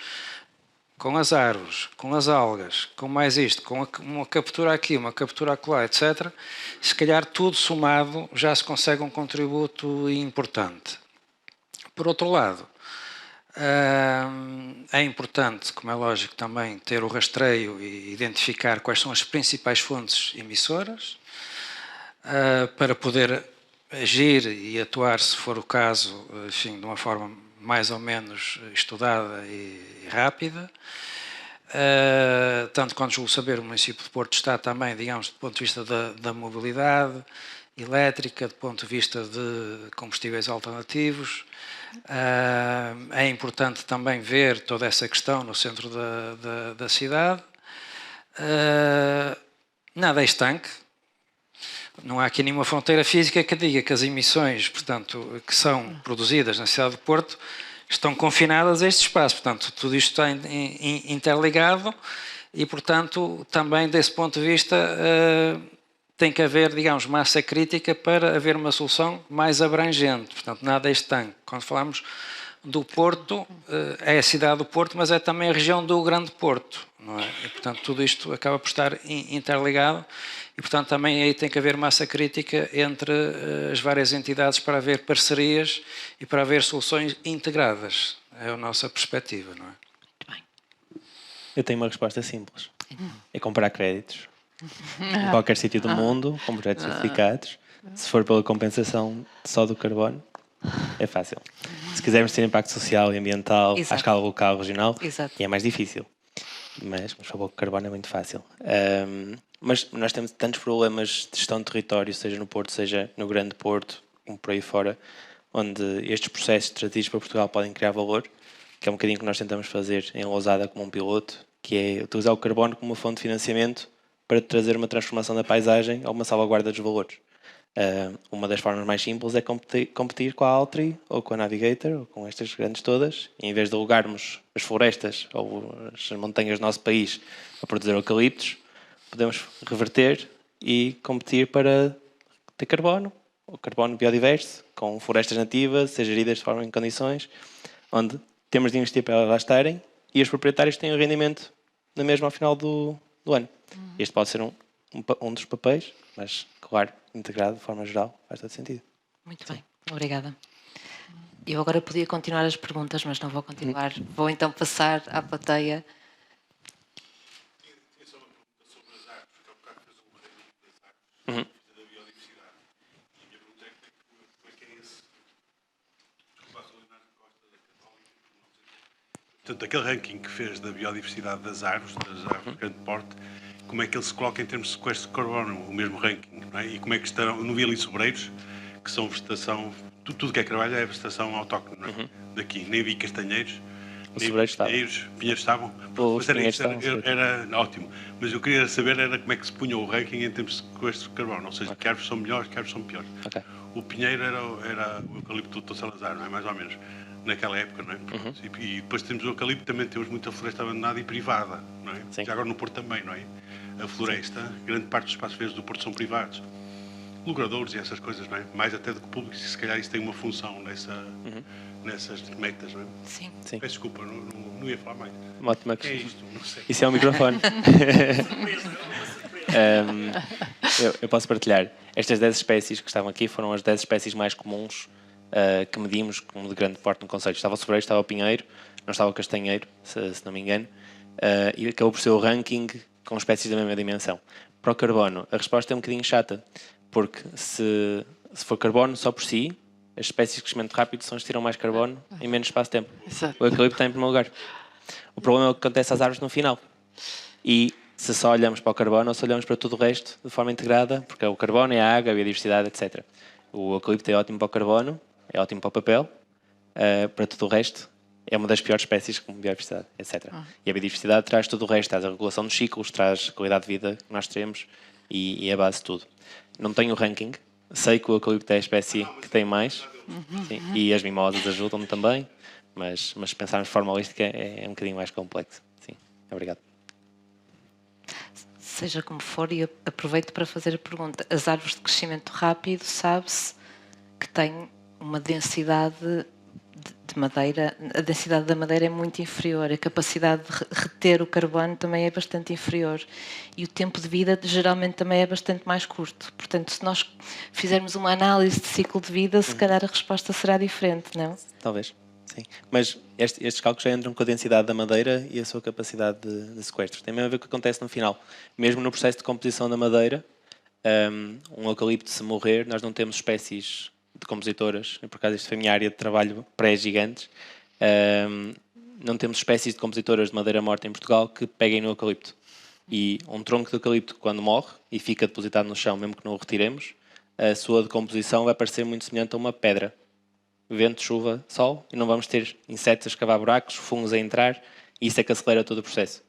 com as árvores, com as algas, com mais isto, com uma captura aqui, uma captura acolá, etc., se calhar tudo somado já se consegue um contributo importante. Por outro lado, é importante, como é lógico, também ter o rastreio e identificar quais são as principais fontes emissoras para poder agir e atuar, se for o caso, enfim, de uma forma mais ou menos estudada e rápida. Tanto quanto julgo saber, o município de Porto está também, digamos, do ponto de vista da mobilidade elétrica, do ponto de vista de combustíveis alternativos. É importante também ver toda essa questão no centro da cidade. Nada é estanque. Não há aqui nenhuma fronteira física que diga que as emissões, portanto, que são produzidas na cidade de Porto estão confinadas a este espaço. Portanto, tudo isto está interligado e, portanto, também desse ponto de vista tem que haver, digamos, massa crítica para haver uma solução mais abrangente. Portanto, nada é estanque. Quando falamos do Porto, é a cidade do Porto, mas é também a região do Grande Porto, não é? E, portanto, tudo isto acaba por estar interligado e, portanto, também aí tem que haver massa crítica entre as várias entidades para haver parcerias e para haver soluções integradas. É a nossa perspectiva, não é? Muito bem. Eu tenho uma resposta simples. É comprar créditos. Em qualquer sítio do mundo, com projetos certificados. Se for pela compensação só do carbono, é fácil. Se quisermos ter impacto social e ambiental à escala local, regional, é mais difícil. Mas por favor, o carbono é muito fácil. Mas nós temos tantos problemas de gestão de território, seja no Porto, seja no Grande Porto, como por aí fora, onde estes processos estratégicos para Portugal podem criar valor, que é um bocadinho o que nós tentamos fazer em Lousada como um piloto, que é utilizar o carbono como uma fonte de financiamento para trazer uma transformação da paisagem ou uma salvaguarda dos valores. Uma das formas mais simples é competir com a Altri ou com a Navigator ou com estas grandes todas, e em vez de alugarmos as florestas ou as montanhas do nosso país a produzir eucaliptos, podemos reverter e competir para ter carbono, ou carbono biodiverso, com florestas nativas, ser geridas de forma em condições, onde temos de investir para elas lá estarem e os proprietários têm um rendimento na mesma ao final do ano. Este pode ser um dos papéis, mas, claro, integrado de forma geral, faz todo sentido. Muito bem, obrigada. Eu agora podia continuar as perguntas, mas não vou continuar. Vou então passar à plateia. Tinha só uma pergunta sobre as árvores, porque há bocado fez um ranking das árvores da biodiversidade. E a minha pergunta é como é que é esse? Desculpa, sou Leonardo Costa da Católica, não sei. Portanto, aquele ranking que fez da biodiversidade das árvores de grande porte, como é que ele se coloca em termos de sequestro de carbono, o mesmo ranking, não é? E como é que estão, não vi ali sobreiros, que são vegetação, tudo que é carvalho é vegetação autóctone, não é? Daqui, nem vi castanheiros, nem pinheiros estavam. Era ótimo, mas eu queria saber era como é que se punha o ranking em termos de sequestro de carbono, ou seja, que árvores são melhores, que árvores são piores. O pinheiro era o eucalipto do Salazar, não é? Mais ou menos, naquela época, não é? E depois temos o eucalipto, também temos muita floresta abandonada e privada, não é? Já agora no Porto também, não é? A floresta, grande parte dos espaços verdes do Porto são privados. Logradouros e essas coisas, não é? Mais até do que públicos, e se calhar isso tem uma função nessas metas, não é? Sim. Peço desculpa, não ia falar mais. Uma ótima questão. É isto, não sei. Isso é um microfone. Eu posso partilhar. Estas 10 espécies que estavam aqui foram as 10 espécies mais comuns que medimos como de grande porte no concelho. Estava o sobreiro, estava o pinheiro, não estava o castanheiro, se não me engano, e acabou por ser o ranking com espécies da mesma dimensão. Para o carbono, a resposta é um bocadinho chata, porque se for carbono só por si, as espécies de crescimento rápido são as que tiram mais carbono em menos espaço-tempo. O eucalipto está em primeiro lugar. O problema é o que acontece às árvores no final. E se só olhamos para o carbono ou se olhamos para tudo o resto de forma integrada, porque o carbono é a água, a biodiversidade, etc. O eucalipto é ótimo para o carbono, é ótimo para o papel, para tudo o resto é uma das piores espécies como biodiversidade, etc. E a biodiversidade traz tudo o resto, traz a regulação dos ciclos, traz a qualidade de vida que nós teremos e é a base de tudo. Não tenho o ranking, sei que o eucalipto é a espécie que tem mais, sim, e as mimosas ajudam-me também, mas se pensarmos de forma holística é um bocadinho mais complexo. Sim, obrigado. Seja como for, e aproveito para fazer a pergunta. As árvores de crescimento rápido, sabe-se que têm uma densidade de madeira, a densidade da madeira é muito inferior, a capacidade de reter o carbono também é bastante inferior e o tempo de vida geralmente também é bastante mais curto. Portanto, se nós fizermos uma análise de ciclo de vida, se calhar a resposta será diferente, não? Talvez, sim. Mas estes cálculos já entram com a densidade da madeira e a sua capacidade de sequestro. Tem mesmo a ver com o que acontece no final. Mesmo no processo de composição da madeira, um eucalipto se morrer, nós não temos espécies de compositoras, por acaso isto foi a minha área de trabalho pré-gigantes, não temos espécies de compositoras de madeira morta em Portugal que peguem no eucalipto. E um tronco de eucalipto, quando morre e fica depositado no chão, mesmo que não o retiremos, a sua decomposição vai parecer muito semelhante a uma pedra. Vento, chuva, sol, e não vamos ter insetos a escavar buracos, fungos a entrar, e isso é que acelera todo o processo.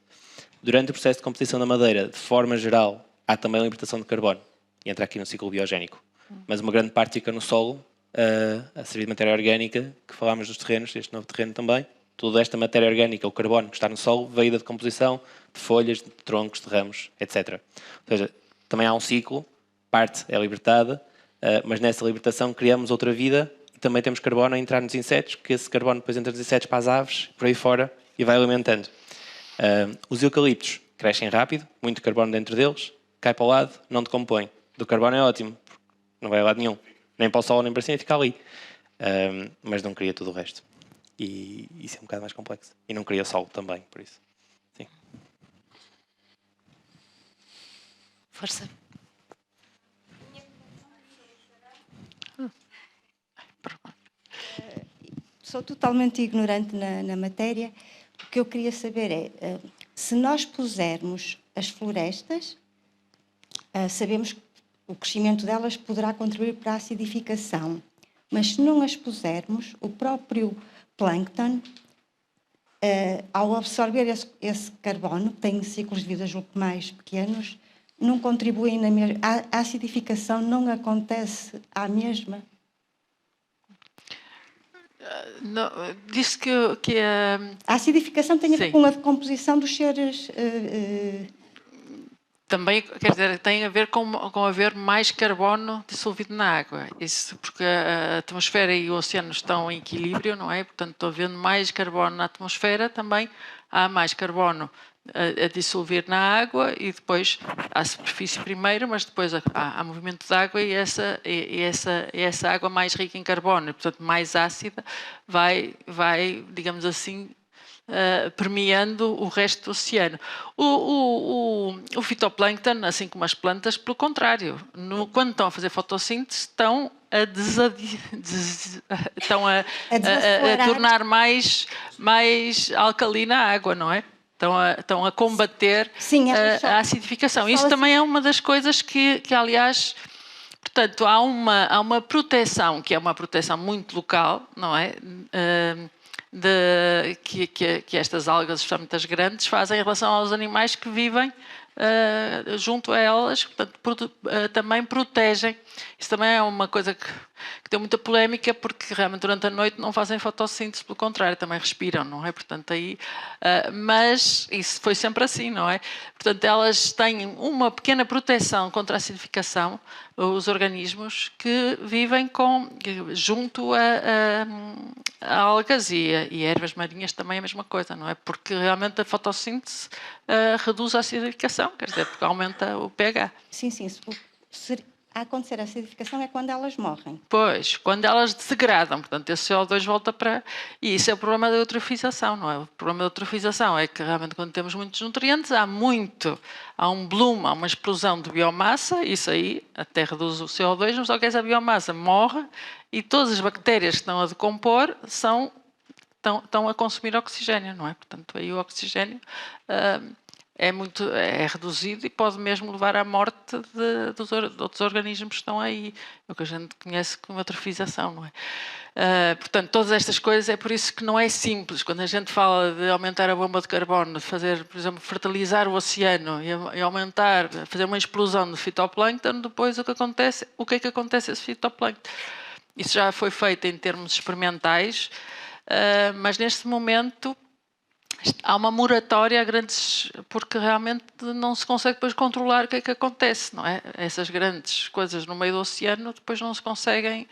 Durante o processo de composição da madeira, de forma geral, há também a libertação de carbono, e entra aqui no ciclo biogénico. Mas uma grande parte fica no solo, a servir de matéria orgânica, que falámos dos terrenos, este novo terreno também. Toda esta matéria orgânica, o carbono que está no solo, veio da decomposição de folhas, de troncos, de ramos, etc. Ou seja, também há um ciclo parte é libertada, mas nessa libertação criamos outra vida e também temos carbono a entrar nos insetos, que esse carbono depois entra nos insetos para as aves, por aí fora, e vai alimentando. Os eucaliptos crescem rápido, muito carbono dentro deles, cai para o lado, não decompõe. Do carbono é ótimo, não vai a lado nenhum, nem para o sol nem para cima, fica ali. Mas não cria tudo o resto. E isso é um bocado mais complexo. E não cria sol também, por isso. Sim. Força. Sou totalmente ignorante na matéria. O que eu queria saber é, se nós pusermos as florestas, sabemos que o crescimento delas poderá contribuir para a acidificação, mas se não as pusermos, o próprio plâncton, ao absorver esse carbono, que tem ciclos de vida julgo mais pequenos, não contribuem na mesma... A acidificação não acontece à mesma? Não, disse que A acidificação tem a ver Sim. com a decomposição dos seres... também, quer dizer, tem a ver com haver mais carbono dissolvido na água. Isso porque a atmosfera e o oceano estão em equilíbrio, não é? Portanto, havendo mais carbono na atmosfera, também há mais carbono a dissolver na água e depois à superfície primeiro, mas depois há movimento de água e essa água mais rica em carbono, e, portanto, mais ácida, vai, digamos assim, permeando o resto do oceano. O fitoplâncton, assim como as plantas, pelo contrário, quando estão a fazer fotossíntese, estão a tornar mais alcalina a água, não é? Estão a combater a acidificação. Isso também é uma das coisas que aliás, portanto, há uma proteção, que é uma proteção muito local, não é? Que estas algas, especialmente as grandes, fazem em relação aos animais que vivem junto a elas, portanto, também protegem. Isso também é uma coisa que tem muita polémica, porque realmente durante a noite não fazem fotossíntese, pelo contrário, também respiram, não é? Portanto, aí, mas isso foi sempre assim, não é? Portanto, elas têm uma pequena proteção contra a acidificação, os organismos que vivem junto a algas e ervas marinhas também é a mesma coisa, não é? Porque realmente a fotossíntese reduz a acidificação, quer dizer, porque aumenta o pH. Sim. A acontecer a acidificação é quando elas morrem. Pois, quando elas degradam, portanto, esse CO2 volta para... E isso é o problema da eutrofização, não é? O problema da eutrofização é que realmente quando temos muitos nutrientes, há um bloom, há uma explosão de biomassa, isso aí até reduz o CO2, mas só que essa biomassa morre e todas as bactérias que estão a decompor estão a consumir oxigênio, não é? Portanto, aí o oxigênio é reduzido e pode mesmo levar à morte de outros organismos que estão aí, o que a gente conhece como eutrofização, não é? Portanto, todas estas coisas, é por isso que não é simples. Quando a gente fala de aumentar a bomba de carbono, de fazer, por exemplo, fertilizar o oceano e aumentar, fazer uma explosão de fitoplâncton, depois o que é que acontece a esse fitoplâncton? Isso já foi feito em termos experimentais, mas neste momento há uma moratória a grandes, porque realmente não se consegue depois controlar o que é que acontece, não é? Essas grandes coisas no meio do oceano depois não se conseguem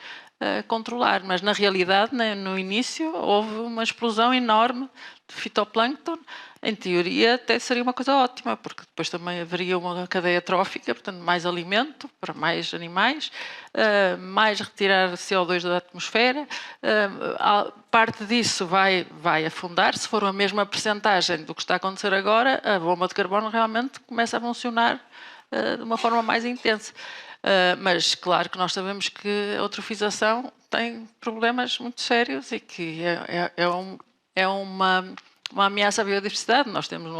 controlar, mas na realidade, né, no início, houve uma explosão enorme de fitoplâncton. Em teoria até seria uma coisa ótima, porque depois também haveria uma cadeia trófica, portanto mais alimento para mais animais, mais retirar CO2 da atmosfera, parte disso vai afundar. Se for a mesma percentagem do que está a acontecer agora, a bomba de carbono realmente começa a funcionar de uma forma mais intensa. Mas claro que nós sabemos que a eutrofização tem problemas muito sérios e que é uma ameaça à biodiversidade. Nós temos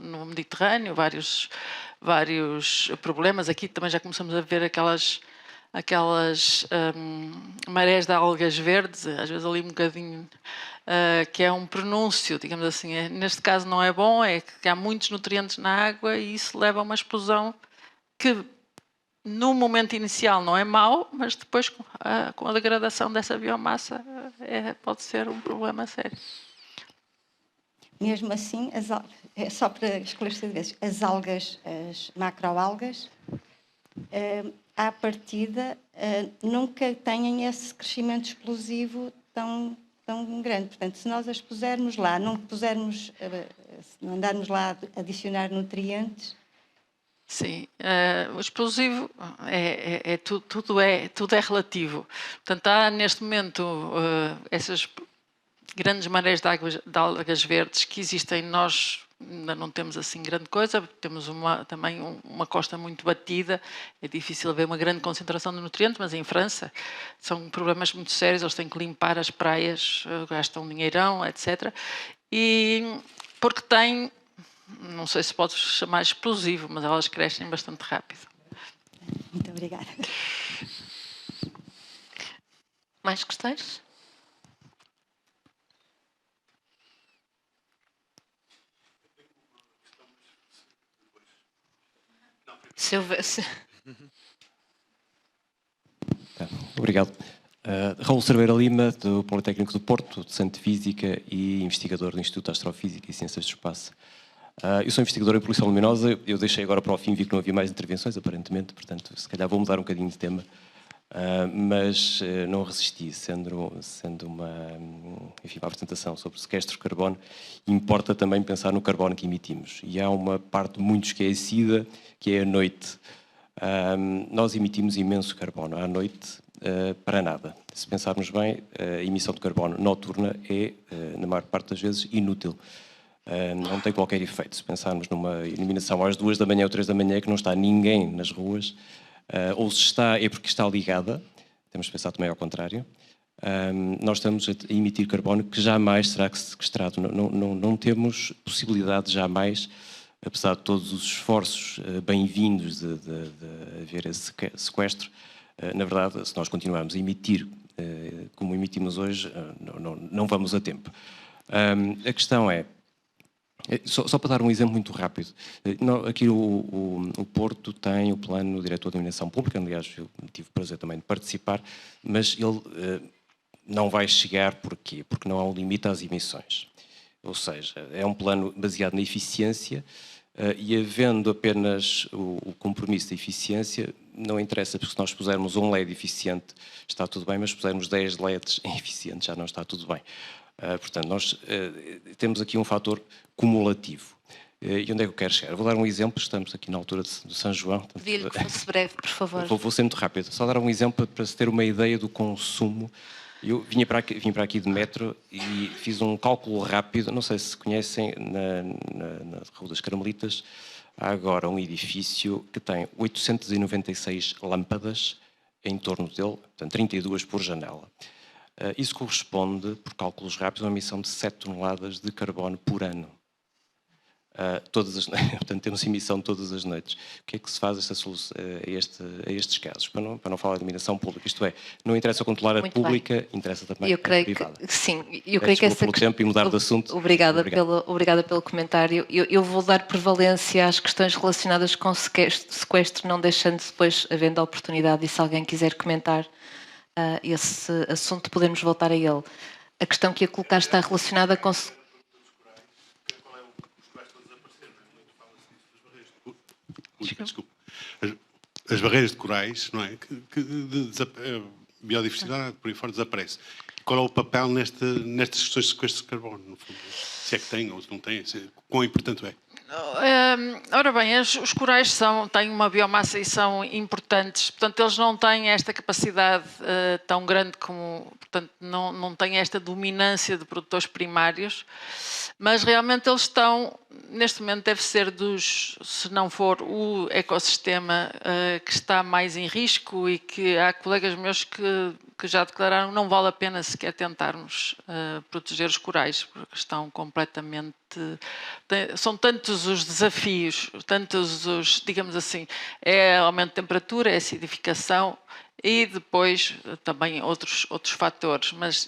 no Mediterrâneo vários problemas. Aqui também já começamos a ver aquelas marés de algas verdes, às vezes ali um bocadinho, que é um pronúncio, digamos assim. Neste caso não é bom, é que há muitos nutrientes na água e isso leva a uma explosão que no momento inicial não é mau, mas depois com a degradação dessa biomassa pode ser um problema sério. Mesmo assim, só para esclarecer, as algas, as macroalgas, à partida, nunca têm esse crescimento explosivo tão grande. Portanto, se nós as pusermos lá, não andarmos lá a adicionar nutrientes... Sim, o explosivo tudo é relativo. Portanto, há neste momento essas grandes marés de algas verdes que existem. Nós ainda não temos assim grande coisa, temos também uma costa muito batida, é difícil haver uma grande concentração de nutrientes, mas em França são problemas muito sérios, eles têm que limpar as praias, gastam um dinheirão, etc. E porque têm, não sei se pode chamar explosivo, mas elas crescem bastante rápido. Muito obrigada. Mais questões? Se houvesse... Obrigado. Raul Cerveira Lima, do Politécnico do Porto, docente de Física e investigador do Instituto de Astrofísica e Ciências do Espaço. Eu sou investigador em poluição luminosa, eu deixei agora para o fim, vi que não havia mais intervenções, aparentemente, portanto, se calhar vou mudar um bocadinho de tema, mas não resisti, sendo uma apresentação sobre o sequestro de carbono, importa também pensar no carbono que emitimos. E há uma parte muito esquecida, que é a noite. Nós emitimos imenso carbono à noite para nada. Se pensarmos bem, a emissão de carbono noturna é, na maior parte das vezes, inútil. Não tem qualquer efeito. Se pensarmos numa iluminação às 2 da manhã ou 3 da manhã que não está ninguém nas ruas, ou se está é porque está ligada, temos de pensar também ao contrário, nós estamos a emitir carbono que jamais será sequestrado. Não temos possibilidade jamais, apesar de todos os esforços bem-vindos de haver esse sequestro, na verdade, se nós continuarmos a emitir como emitimos hoje, não vamos a tempo. A questão é, só para dar um exemplo muito rápido, aqui o Porto tem o plano diretor de iluminação pública, aliás eu tive o prazer também de participar, mas ele não vai chegar, porquê? Porque não há um limite às emissões. Ou seja, é um plano baseado na eficiência e havendo apenas o compromisso da eficiência, não interessa, porque se nós pusermos um LED eficiente está tudo bem, mas se pusermos 10 LEDs eficientes já não está tudo bem. Portanto, nós temos aqui um fator cumulativo. E onde é que eu quero chegar? Eu vou dar um exemplo, estamos aqui na altura de São João. Pedi-lhe que fosse breve, por favor. Vou ser muito rápido. Só dar um exemplo para se ter uma ideia do consumo. Eu vim para aqui de metro e fiz um cálculo rápido, não sei se conhecem, na Rua das Carmelitas, há agora um edifício que tem 896 lâmpadas em torno dele, portanto 32 por janela. Isso corresponde, por cálculos rápidos, a uma emissão de 7 toneladas de carbono por ano. Portanto, temos emissão todas as noites. O que é que se faz a estes casos? Para não falar de iluminação pública, isto é, não interessa controlar a pública, interessa também a privada. Sim, eu creio que essa... pelo tempo e mudar de assunto. Obrigada pelo comentário. Eu vou dar prevalência às questões relacionadas com sequestro, não deixando depois, havendo a oportunidade, e se alguém quiser comentar esse assunto, podemos voltar a ele. A questão que ia colocar está relacionada com... Desculpe. As barreiras de corais, não é? A biodiversidade por aí fora desaparece. Qual é o papel nestas questões de sequestro de carbono, no fundo? Se é que tem ou se não tem, quão importante é? Ora bem, os corais têm uma biomassa e são importantes, portanto eles não têm esta capacidade tão grande como, portanto não têm esta dominância de produtores primários, mas realmente eles estão, neste momento deve ser se não for o ecossistema que está mais em risco e que há colegas meus que já declararam que não vale a pena sequer tentarmos proteger os corais, porque estão completamente... São tantos os desafios, tantos os, digamos assim, é aumento de temperatura, é acidificação e depois também outros fatores, mas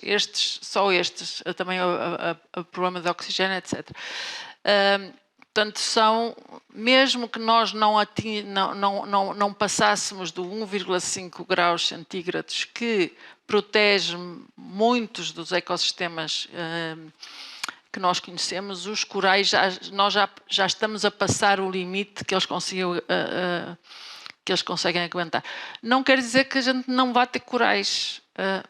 só estes, também o problema de oxigênio, etc. Portanto, mesmo que nós não passássemos do 1,5 graus centígrados, que protege muitos dos ecossistemas que nós conhecemos, os corais nós já estamos a passar o limite que eles conseguiam que eles conseguem aguentar. Não quer dizer que a gente não vá ter corais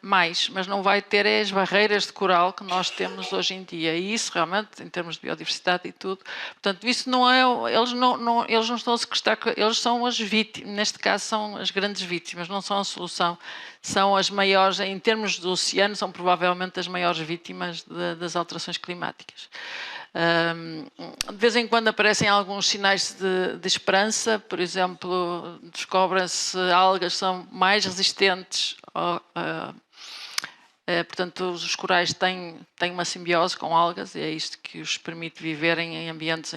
mais, mas não vai ter as barreiras de coral que nós temos hoje em dia. E isso realmente, em termos de biodiversidade e tudo, portanto, isso não é, eles não estão a sequestrar, eles são as vítimas, neste caso são as grandes vítimas, não são a solução, são as maiores, em termos do oceano, são provavelmente as maiores vítimas das alterações climáticas. De vez em quando aparecem alguns sinais de esperança, por exemplo, descobrem-se algas que são mais resistentes, portanto os corais têm uma simbiose com algas e é isto que os permite viverem em ambientes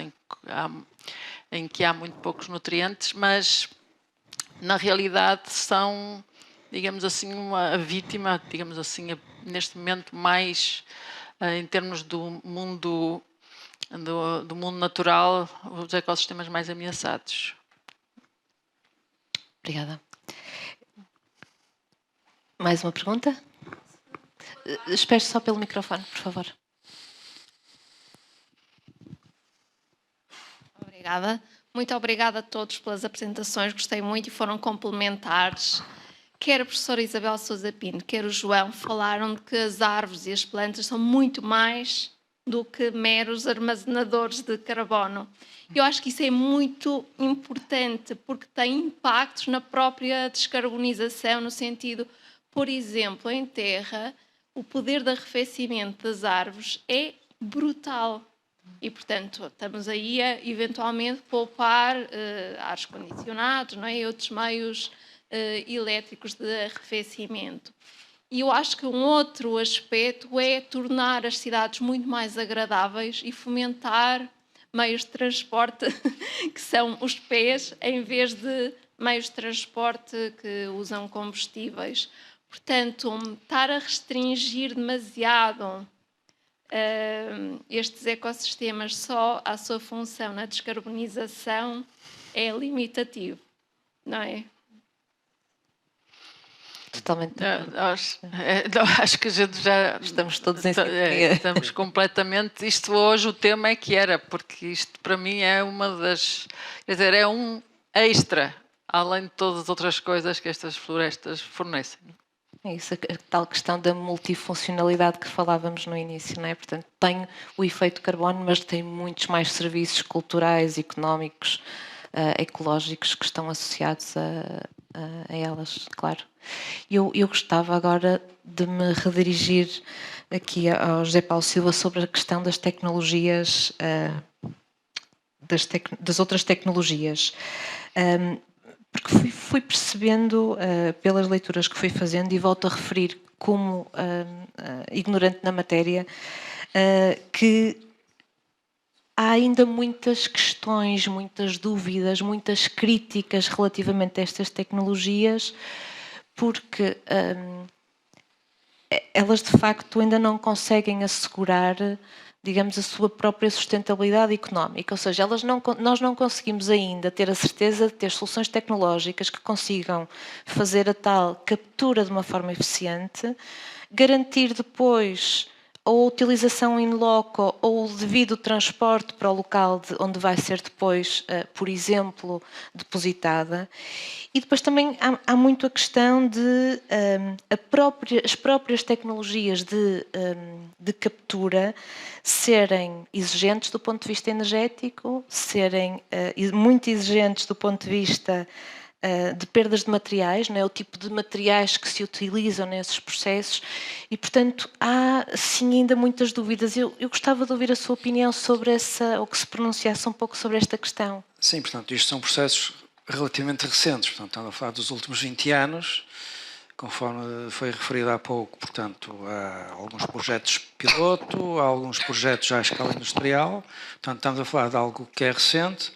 em que há muito poucos nutrientes, mas na realidade são, digamos assim, a vítima, digamos assim, neste momento mais em termos do mundo natural, os ecossistemas mais ameaçados. Obrigada. Mais uma pergunta? Espere só pelo microfone, por favor. Obrigada. Muito obrigada a todos pelas apresentações, gostei muito e foram complementares. Quer a professora Isabel Sousa Pinto, quer o João, falaram de que as árvores e as plantas são muito mais do que meros armazenadores de carbono. Eu acho que isso é muito importante porque tem impactos na própria descarbonização, no sentido, por exemplo, em terra, o poder de arrefecimento das árvores é brutal. E, portanto, estamos aí a, eventualmente, poupar ares condicionados, não é? E outros meios elétricos de arrefecimento. E eu acho que um outro aspecto é tornar as cidades muito mais agradáveis e fomentar meios de transporte que são os pés, em vez de meios de transporte que usam combustíveis. Portanto, estar a restringir demasiado estes ecossistemas só à sua função na descarbonização é limitativo, não é? Totalmente. Acho que a gente já... Estamos todos em sintonia. Estamos completamente... Isto hoje o tema é que era, porque isto para mim é uma das... Quer dizer, é um extra, além de todas as outras coisas que estas florestas fornecem. É isso, a tal questão da multifuncionalidade que falávamos no início, não é? Portanto, tem o efeito carbono, mas tem muitos mais serviços culturais, económicos, ecológicos que estão associados a elas, claro. Eu gostava agora de me redirigir aqui ao José Paulo Silva sobre a questão das tecnologias, das outras tecnologias. Porque fui percebendo, pelas leituras que fui fazendo, e volto a referir como ignorante na matéria, que há ainda muitas questões, muitas dúvidas, muitas críticas relativamente a estas tecnologias, porque elas de facto ainda não conseguem assegurar, digamos, a sua própria sustentabilidade económica, ou seja, nós não conseguimos ainda ter a certeza de ter soluções tecnológicas que consigam fazer a tal captura de uma forma eficiente, garantir depois a utilização in loco ou o devido transporte para o local onde vai ser depois, por exemplo, depositada. E depois também há muito a questão de as próprias tecnologias de captura serem exigentes do ponto de vista energético, serem muito exigentes do ponto de vista de perdas de materiais, não é? O tipo de materiais que se utilizam nesses processos e, portanto, há sim ainda muitas dúvidas. Eu gostava de ouvir a sua opinião sobre ou que se pronunciasse um pouco sobre esta questão. Sim, portanto, isto são processos relativamente recentes, portanto, estamos a falar dos últimos 20 anos, conforme foi referido há pouco, portanto, há alguns projetos piloto, há alguns projetos já à escala industrial, portanto, estamos a falar de algo que é recente.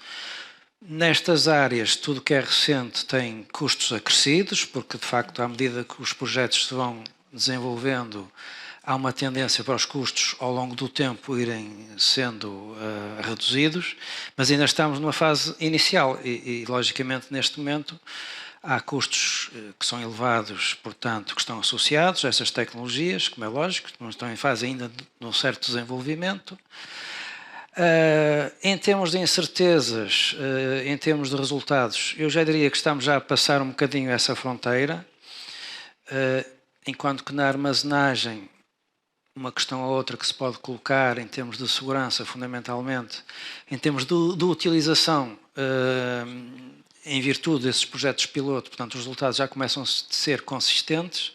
Nestas áreas, tudo que é recente tem custos acrescidos, porque, de facto, à medida que os projetos se vão desenvolvendo, há uma tendência para os custos, ao longo do tempo, irem sendo reduzidos, mas ainda estamos numa fase inicial e, logicamente, neste momento, há custos que são elevados, portanto, que estão associados a essas tecnologias, como é lógico, não estão em fase ainda de um certo desenvolvimento. Em termos de incertezas, em termos de resultados, eu já diria que estamos já a passar um bocadinho essa fronteira, enquanto que na armazenagem, uma questão ou outra que se pode colocar em termos de segurança, fundamentalmente, em termos de utilização, em virtude desses projetos piloto, portanto, os resultados já começam a ser consistentes.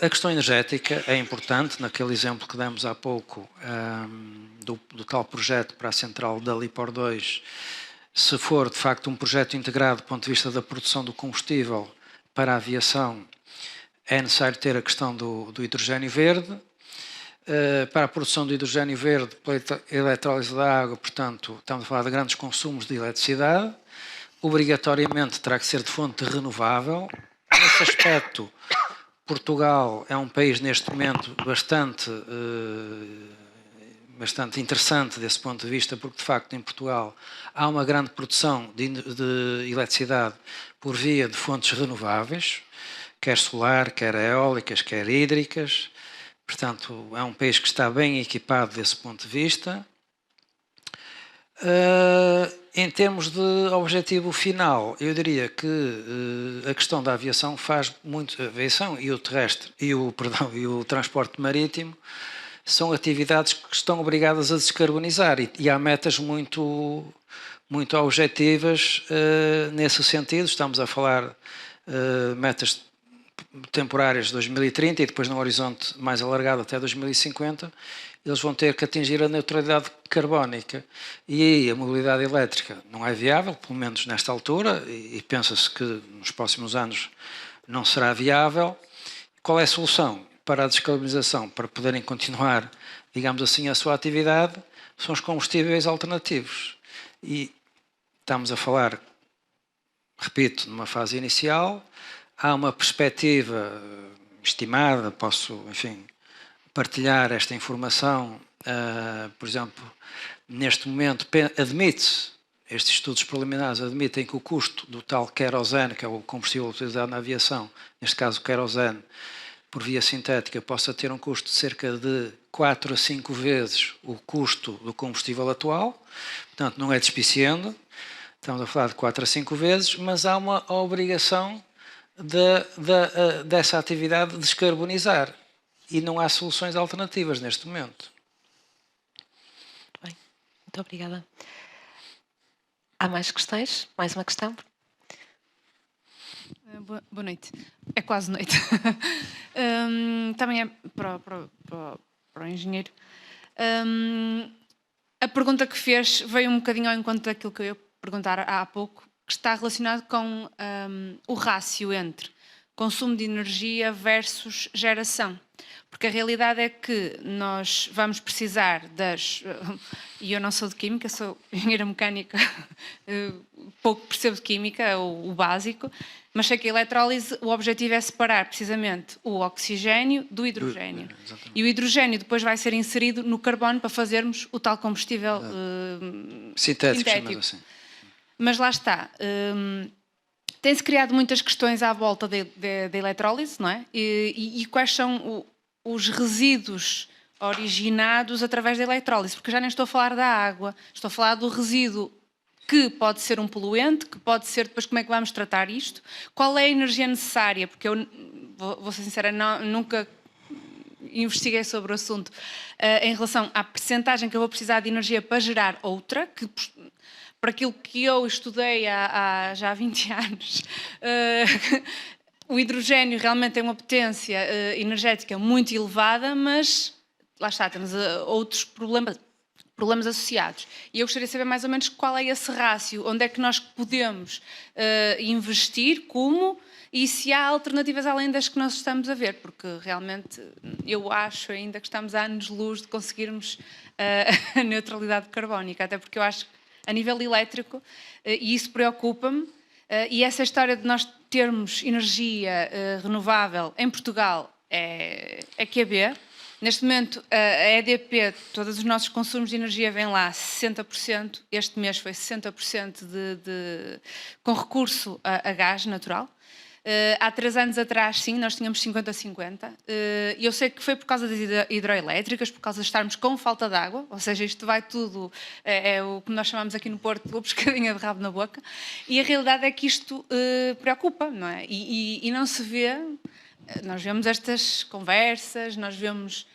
A questão energética é importante, naquele exemplo que demos há pouco, do tal projeto para a central da Lipor 2, se for de facto um projeto integrado do ponto de vista da produção do combustível para a aviação, é necessário ter a questão do hidrogênio verde. Para a produção do hidrogênio verde, pela eletrólise da água, portanto, estamos a falar de grandes consumos de eletricidade. Obrigatoriamente terá que ser de fonte renovável. Nesse aspecto, Portugal é um país neste momento bastante interessante desse ponto de vista, porque de facto em Portugal há uma grande produção de eletricidade por via de fontes renováveis, quer solar, quer eólicas, quer hídricas. Portanto, é um país que está bem equipado desse ponto de vista. Em termos de objetivo final, eu diria que a questão da aviação faz muito. A aviação e o terrestre e o transporte marítimo são atividades que estão obrigadas a descarbonizar e há metas muito objetivas nesse sentido. Estamos a falar metas temporárias de 2030 e depois num horizonte mais alargado até 2050, eles vão ter que atingir a neutralidade carbónica. E aí a mobilidade elétrica não é viável, pelo menos nesta altura, e pensa-se que nos próximos anos não será viável. Qual é a solução para a descarbonização, para poderem continuar, digamos assim, a sua atividade? São os combustíveis alternativos. E estamos a falar, repito, numa fase inicial. Há uma perspectiva estimada, posso, enfim, partilhar esta informação. Por exemplo, neste momento, admite-se, estes estudos preliminares admitem que o custo do tal querosene, que é o combustível utilizado na aviação, neste caso o querosene, por via sintética, possa ter um custo de cerca de 4 a 5 vezes o custo do combustível atual. Portanto, não é despiciando, estamos a falar de 4 a 5 vezes, mas há uma obrigação dessa atividade de descarbonizar e não há soluções alternativas neste momento. Bem, muito obrigada. Há mais questões? Mais uma questão? Boa noite. É quase noite. Também é para o engenheiro. A pergunta que fez veio um bocadinho ao encontro daquilo que eu ia perguntar há pouco, que está relacionado com o rácio entre consumo de energia versus geração. Porque a realidade é que nós vamos precisar e eu não sou de química, sou engenheira mecânica, pouco percebo de química, o básico, mas sei que a eletrólise, o objetivo é separar precisamente o oxigênio do hidrogênio. E o hidrogênio depois vai ser inserido no carbono para fazermos o tal combustível sintético. Assim. Mas lá está. Tem-se criado muitas questões à volta da eletrólise, não é? E quais são os resíduos originados através da eletrólise? Porque já nem estou a falar da água, estou a falar do resíduo que pode ser um poluente, que pode ser depois como é que vamos tratar isto, qual é a energia necessária, porque eu, vou ser sincera, nunca investiguei sobre o assunto em relação à percentagem que eu vou precisar de energia para gerar outra, que para aquilo que eu estudei há já 20 anos, o hidrogênio realmente tem uma potência energética muito elevada, mas lá está, temos outros problemas associados. E eu gostaria de saber mais ou menos qual é esse rácio, onde é que nós podemos investir, como, e se há alternativas além das que nós estamos a ver, porque realmente eu acho ainda que estamos a anos-luz de conseguirmos a neutralidade carbónica, até porque eu acho que a nível elétrico, e isso preocupa-me, e essa história de nós termos energia renovável em Portugal é que é ver. Neste momento, a EDP, todos os nossos consumos de energia vêm lá 60%, este mês foi 60% com recurso a gás natural. Há 3 anos atrás, sim, nós tínhamos 50-50. Eu sei que foi por causa das hidroelétricas, por causa de estarmos com falta de água, ou seja, isto vai tudo, é o que nós chamamos aqui no Porto, o pescadinho de rabo na boca, e a realidade é que isto preocupa, não é? E não se vê, nós vemos estas conversas, nós vemos,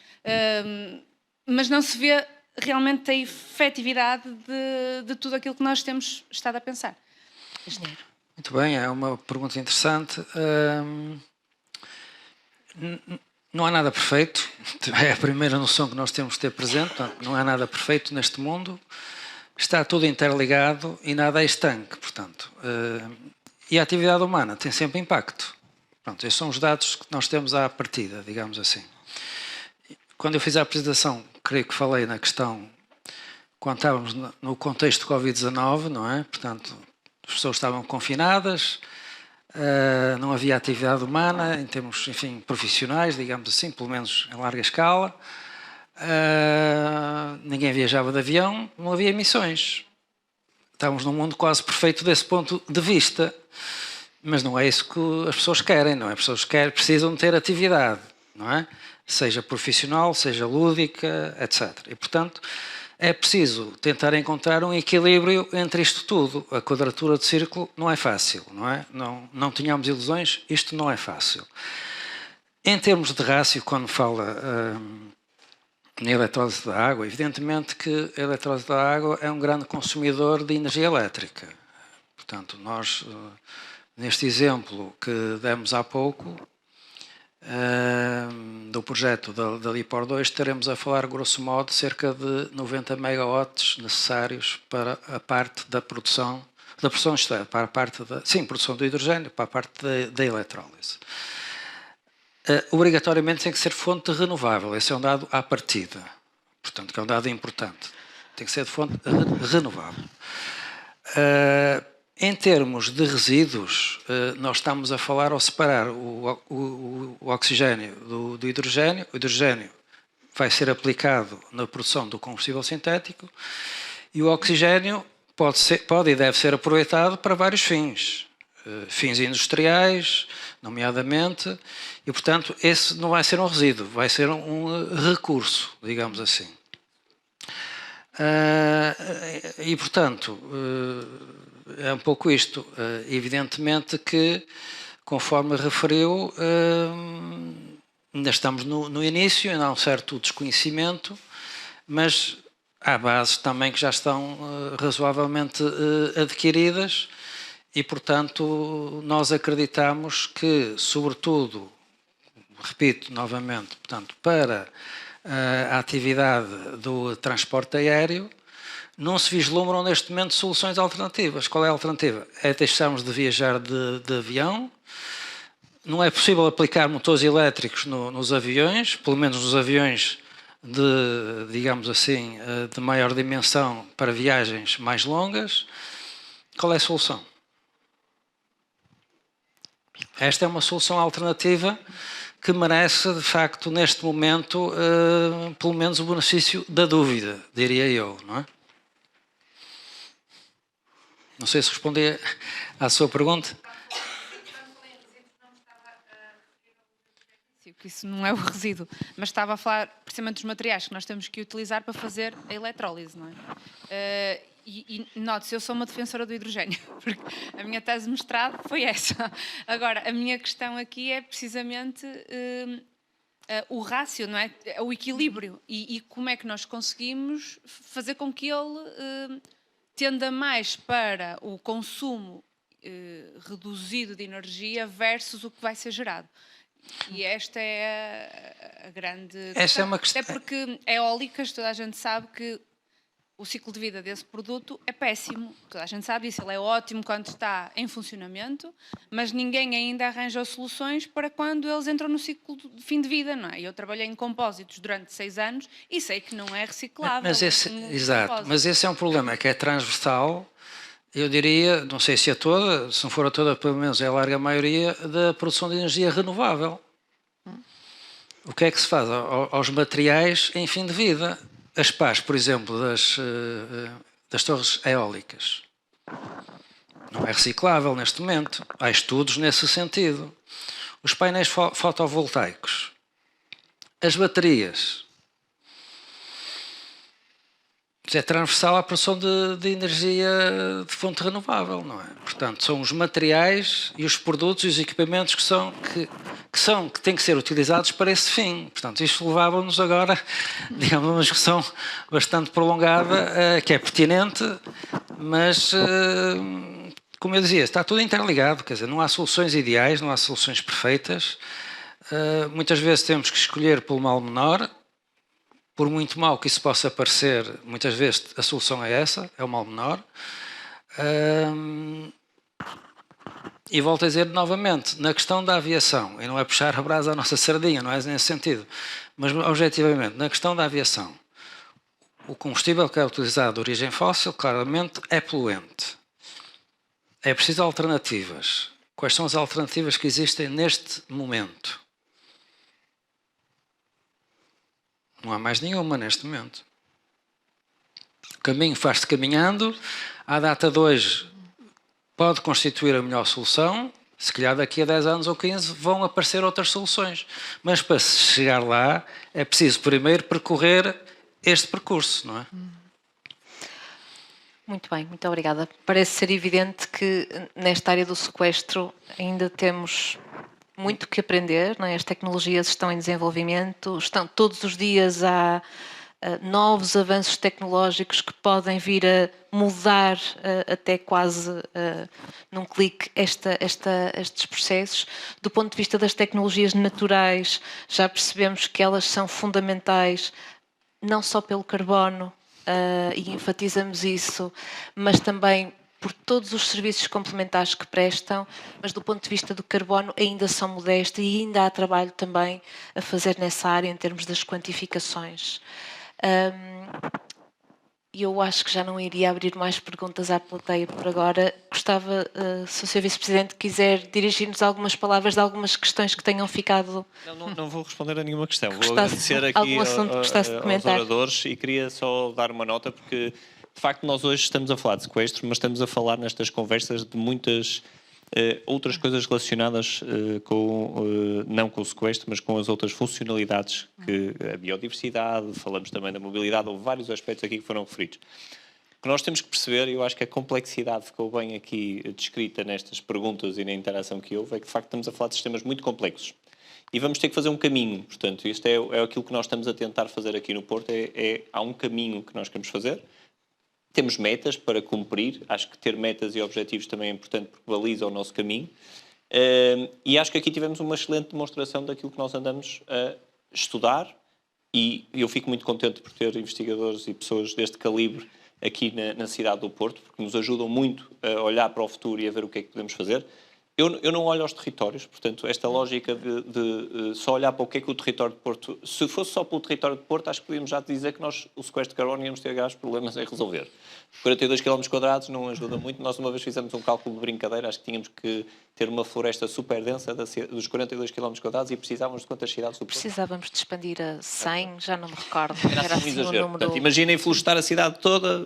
mas não se vê realmente a efetividade de tudo aquilo que nós temos estado a pensar. Engenheiro. Muito bem, é uma pergunta interessante. Não há nada perfeito, é a primeira noção que nós temos de ter presente. Portanto, não há nada perfeito neste mundo, está tudo interligado e nada é estanque, portanto. E a atividade humana tem sempre impacto. Pronto, estes são os dados que nós temos à partida, digamos assim. Quando eu fiz a apresentação, creio que falei na questão, quando estávamos no contexto de Covid-19, não é? Portanto, as pessoas estavam confinadas, não havia atividade humana em termos, enfim, profissionais, digamos assim, pelo menos em larga escala. Ninguém viajava de avião, não havia emissões. Estávamos num mundo quase perfeito desse ponto de vista. Mas não é isso que as pessoas querem, não é? As pessoas precisam ter atividade, não é? Seja profissional, seja lúdica, etc. E, portanto, é preciso tentar encontrar um equilíbrio entre isto tudo. A quadratura de círculo não é fácil, não é? Não tenhamos ilusões, isto não é fácil. Em termos de rácio, quando fala na eletrólise da água, evidentemente que a eletrólise da água é um grande consumidor de energia elétrica. Portanto, nós, neste exemplo que demos há pouco, do projeto da LIPOR 2, estaremos a falar, grosso modo, cerca de 90 megawatts necessários para a parte da produção, isto é, para a parte da produção do hidrogênio, para a parte da eletrólise. Obrigatoriamente tem que ser fonte renovável, esse é um dado à partida, portanto, que é um dado importante, tem que ser de fonte renovável. Em termos de resíduos, nós estamos a falar ao separar o oxigênio do hidrogênio. O hidrogênio vai ser aplicado na produção do combustível sintético e o oxigênio pode e deve ser aproveitado para vários fins. Fins industriais, nomeadamente, e, portanto, esse não vai ser um resíduo, vai ser um recurso, digamos assim. E, portanto, é um pouco isto. Evidentemente que, conforme referiu, ainda estamos no início, ainda há um certo desconhecimento, mas há bases também que já estão razoavelmente adquiridas e, portanto, nós acreditamos que, sobretudo, repito novamente, portanto, para a atividade do transporte aéreo, não se vislumbram neste momento soluções alternativas. Qual é a alternativa? É deixarmos de viajar de avião. Não é possível aplicar motores elétricos nos aviões, pelo menos nos aviões digamos assim, de maior dimensão para viagens mais longas. Qual é a solução? Esta é uma solução alternativa que merece, de facto, neste momento, pelo menos o benefício da dúvida, diria eu, não é? Não sei se respondi à sua pergunta. Isso não é o resíduo, mas estava a falar precisamente dos materiais que nós temos que utilizar para fazer a eletrólise, não é? E note-se, eu sou uma defensora do hidrogênio, porque a minha tese de mestrado foi essa. Agora, a minha questão aqui é precisamente o rácio, não é? O equilíbrio e como é que nós conseguimos fazer com que ele tenda mais para o consumo reduzido de energia versus o que vai ser gerado. E esta é a grande questão. Esta é uma questão. Até porque eólicas, toda a gente sabe que o ciclo de vida desse produto é péssimo. Toda a gente sabe isso. Ele é ótimo quando está em funcionamento, mas ninguém ainda arranja soluções para quando eles entram no ciclo de fim de vida, não é? Eu trabalhei em compósitos durante 6 anos e sei que não é reciclável. Exato, mas esse é um problema que é transversal. Eu diria, não sei se se não for a toda, pelo menos é a larga maioria, da produção de energia renovável. O que é que se faz aos materiais em fim de vida? As pás, por exemplo, das torres eólicas. Não é reciclável neste momento. Há estudos nesse sentido. Os painéis fotovoltaicos, as baterias. Isso é transversal à produção de energia de fonte renovável, não é? Portanto, são os materiais e os produtos e os equipamentos que têm que ser utilizados para esse fim. Portanto, isto levava-nos agora, digamos, a uma discussão bastante prolongada, que é pertinente, mas, como eu dizia, está tudo interligado, quer dizer, não há soluções ideais, não há soluções perfeitas. Muitas vezes temos que escolher pelo mal menor. Por muito mal que isso possa parecer, muitas vezes a solução é essa, é o mal menor. E volto a dizer novamente, na questão da aviação, e não é puxar a brasa à nossa sardinha, não é nesse sentido, mas objetivamente, na questão da aviação, o combustível que é utilizado de origem fóssil, claramente, é poluente. É preciso alternativas. Quais são as alternativas que existem neste momento? Não há mais nenhuma neste momento. O caminho faz-se caminhando. À data de hoje pode constituir a melhor solução. Se calhar daqui a 10 anos ou 15 vão aparecer outras soluções. Mas para se chegar lá é preciso primeiro percorrer este percurso, não é? Muito bem, muito obrigada. Parece ser evidente que nesta área do sequestro ainda temos muito que aprender, não é? As tecnologias estão em desenvolvimento, estão todos os dias há novos avanços tecnológicos que podem vir a mudar até quase num clique estes processos. Do ponto de vista das tecnologias naturais, já percebemos que elas são fundamentais não só pelo carbono, e enfatizamos isso, mas também por todos os serviços complementares que prestam, mas do ponto de vista do carbono ainda são modestos e ainda há trabalho também a fazer nessa área em termos das quantificações. Eu acho que já não iria abrir mais perguntas à plateia por agora. Gostava, se o Sr. Vice-Presidente quiser dirigir-nos algumas palavras de algumas questões que tenham ficado... Não vou responder a nenhuma questão. Vou Gostasse, agradecer aqui algum assunto que gostasse de aos comentar? oradores e queria só dar uma nota porque, de facto, nós hoje estamos a falar de sequestro, mas estamos a falar nestas conversas de muitas outras coisas relacionadas não com o sequestro, mas com as outras funcionalidades, que a biodiversidade, falamos também da mobilidade, houve vários aspectos aqui que foram referidos. O que nós temos que perceber, e eu acho que a complexidade ficou bem aqui descrita nestas perguntas e na interação que houve, é que de facto estamos a falar de sistemas muito complexos. E vamos ter que fazer um caminho, portanto, isto é aquilo que nós estamos a tentar fazer aqui no Porto, há um caminho que nós queremos fazer. Temos metas para cumprir, acho que ter metas e objetivos também é importante porque baliza o nosso caminho. E acho que aqui tivemos uma excelente demonstração daquilo que nós andamos a estudar e eu fico muito contente por ter investigadores e pessoas deste calibre aqui na cidade do Porto, porque nos ajudam muito a olhar para o futuro e a ver o que é que podemos fazer. Eu não olho aos territórios, portanto, esta lógica de só olhar para o que é que o território de Porto... Se fosse só pelo território de Porto, acho que podíamos já dizer que nós, o sequestro de carbono, íamos ter graves problemas a resolver. 42 km² não ajuda muito. Nós uma vez fizemos um cálculo de brincadeira, acho que tínhamos que ter uma floresta super densa dos 42 km² e precisávamos de quantas cidades do Porto? Precisávamos de expandir a 100, já não me recordo. Era assim um exagero. Portanto, imaginem florestar a cidade toda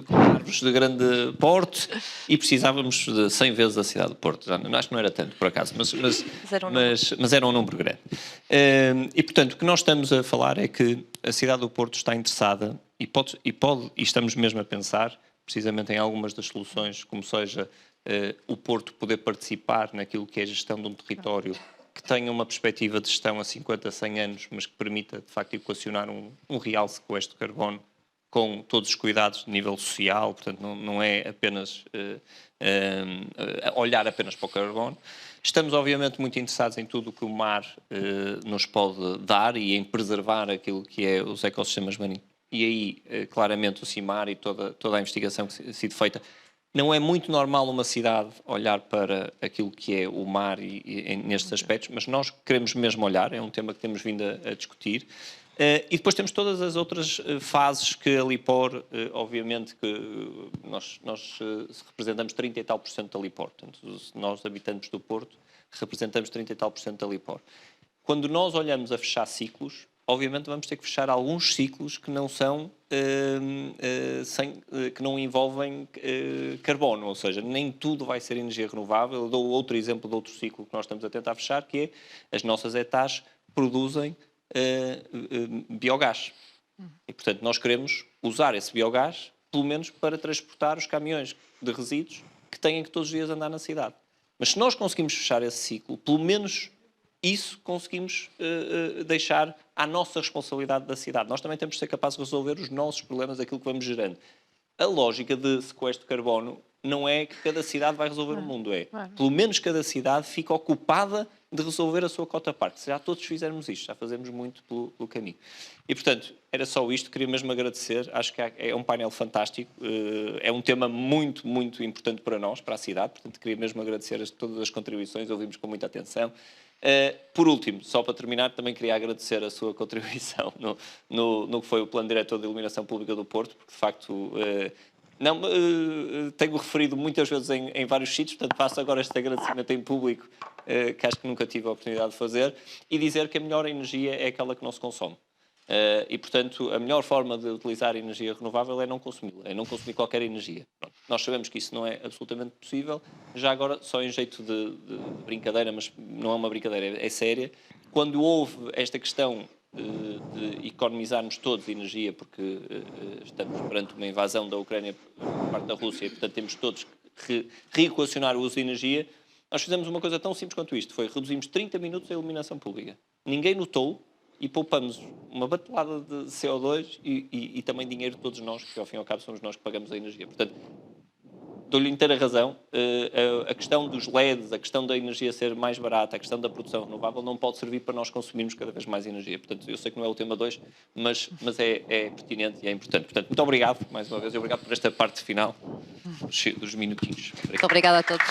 com árvores de grande porte e precisávamos de 100 vezes a cidade do Porto. Acho que não era tanto, por acaso, mas era um número grande. E, portanto, o que nós estamos a falar é que a cidade do Porto está interessada e estamos mesmo a pensar, precisamente em algumas das soluções, como seja o Porto poder participar naquilo que é a gestão de um território que tenha uma perspectiva de gestão a 50, 100 anos, mas que permita, de facto, equacionar um real sequestro de carbono com todos os cuidados de nível social, portanto, não é apenas olhar apenas para o carbono. Estamos, obviamente, muito interessados em tudo o que o mar nos pode dar e em preservar aquilo que é os ecossistemas marinhos. E aí, claramente, o CIMAR e toda a investigação que tem sido feita. Não é muito normal uma cidade olhar para aquilo que é o mar nestes aspectos, mas nós queremos mesmo olhar, é um tema que temos vindo a discutir. E depois temos todas as outras fases que a LIPOR, obviamente que nós representamos 30 e tal % da LIPOR, portanto nós habitantes do Porto representamos 30 e tal % da LIPOR. Quando nós olhamos a fechar ciclos, obviamente vamos ter que fechar alguns ciclos que não são que não envolvem carbono, ou seja, nem tudo vai ser energia renovável. Eu dou outro exemplo de outro ciclo que nós estamos a tentar fechar, que é as nossas hectares produzem biogás. E, portanto, nós queremos usar esse biogás, pelo menos para transportar os caminhões de resíduos que têm que todos os dias andar na cidade. Mas se nós conseguimos fechar esse ciclo, pelo menos isso conseguimos deixar à nossa responsabilidade da cidade. Nós também temos de ser capazes de resolver os nossos problemas, aquilo que vamos gerando. A lógica de sequestro de carbono não é que cada cidade vai resolver o mundo, pelo menos cada cidade fica ocupada de resolver a sua cota parte. Se já todos fizermos isto, já fazemos muito pelo caminho. E, portanto, era só isto. Queria mesmo agradecer. Acho que é um painel fantástico. É um tema muito, muito importante para nós, para a cidade. Portanto, queria mesmo agradecer todas as contribuições. Ouvimos com muita atenção. Por último, só para terminar, também queria agradecer a sua contribuição no que foi o Plano Diretor de Iluminação Pública do Porto, porque, de facto... tenho referido muitas vezes em vários sítios, portanto faço agora este agradecimento em público, que acho que nunca tive a oportunidade de fazer, e dizer que a melhor energia é aquela que não se consome. E, portanto, a melhor forma de utilizar a energia renovável é não consumi-la, é não consumir qualquer energia. Pronto. Nós sabemos que isso não é absolutamente possível, já agora, só em jeito de brincadeira, mas não é uma brincadeira, é séria, quando houve esta questão de economizarmos todos energia, porque estamos perante uma invasão da Ucrânia por parte da Rússia e, portanto, temos todos que reequacionar o uso de energia, nós fizemos uma coisa tão simples quanto isto, foi reduzimos 30 minutos a iluminação pública. Ninguém notou e poupamos uma batelada de CO2 e também dinheiro de todos nós, que ao fim e ao cabo somos nós que pagamos a energia. Portanto, dou-lhe inteira razão, a questão dos LEDs, a questão da energia ser mais barata, a questão da produção renovável não pode servir para nós consumirmos cada vez mais energia. Portanto, eu sei que não é o tema 2, mas é pertinente e é importante. Portanto, muito obrigado mais uma vez e obrigado por esta parte final dos minutinhos. Muito obrigada a todos.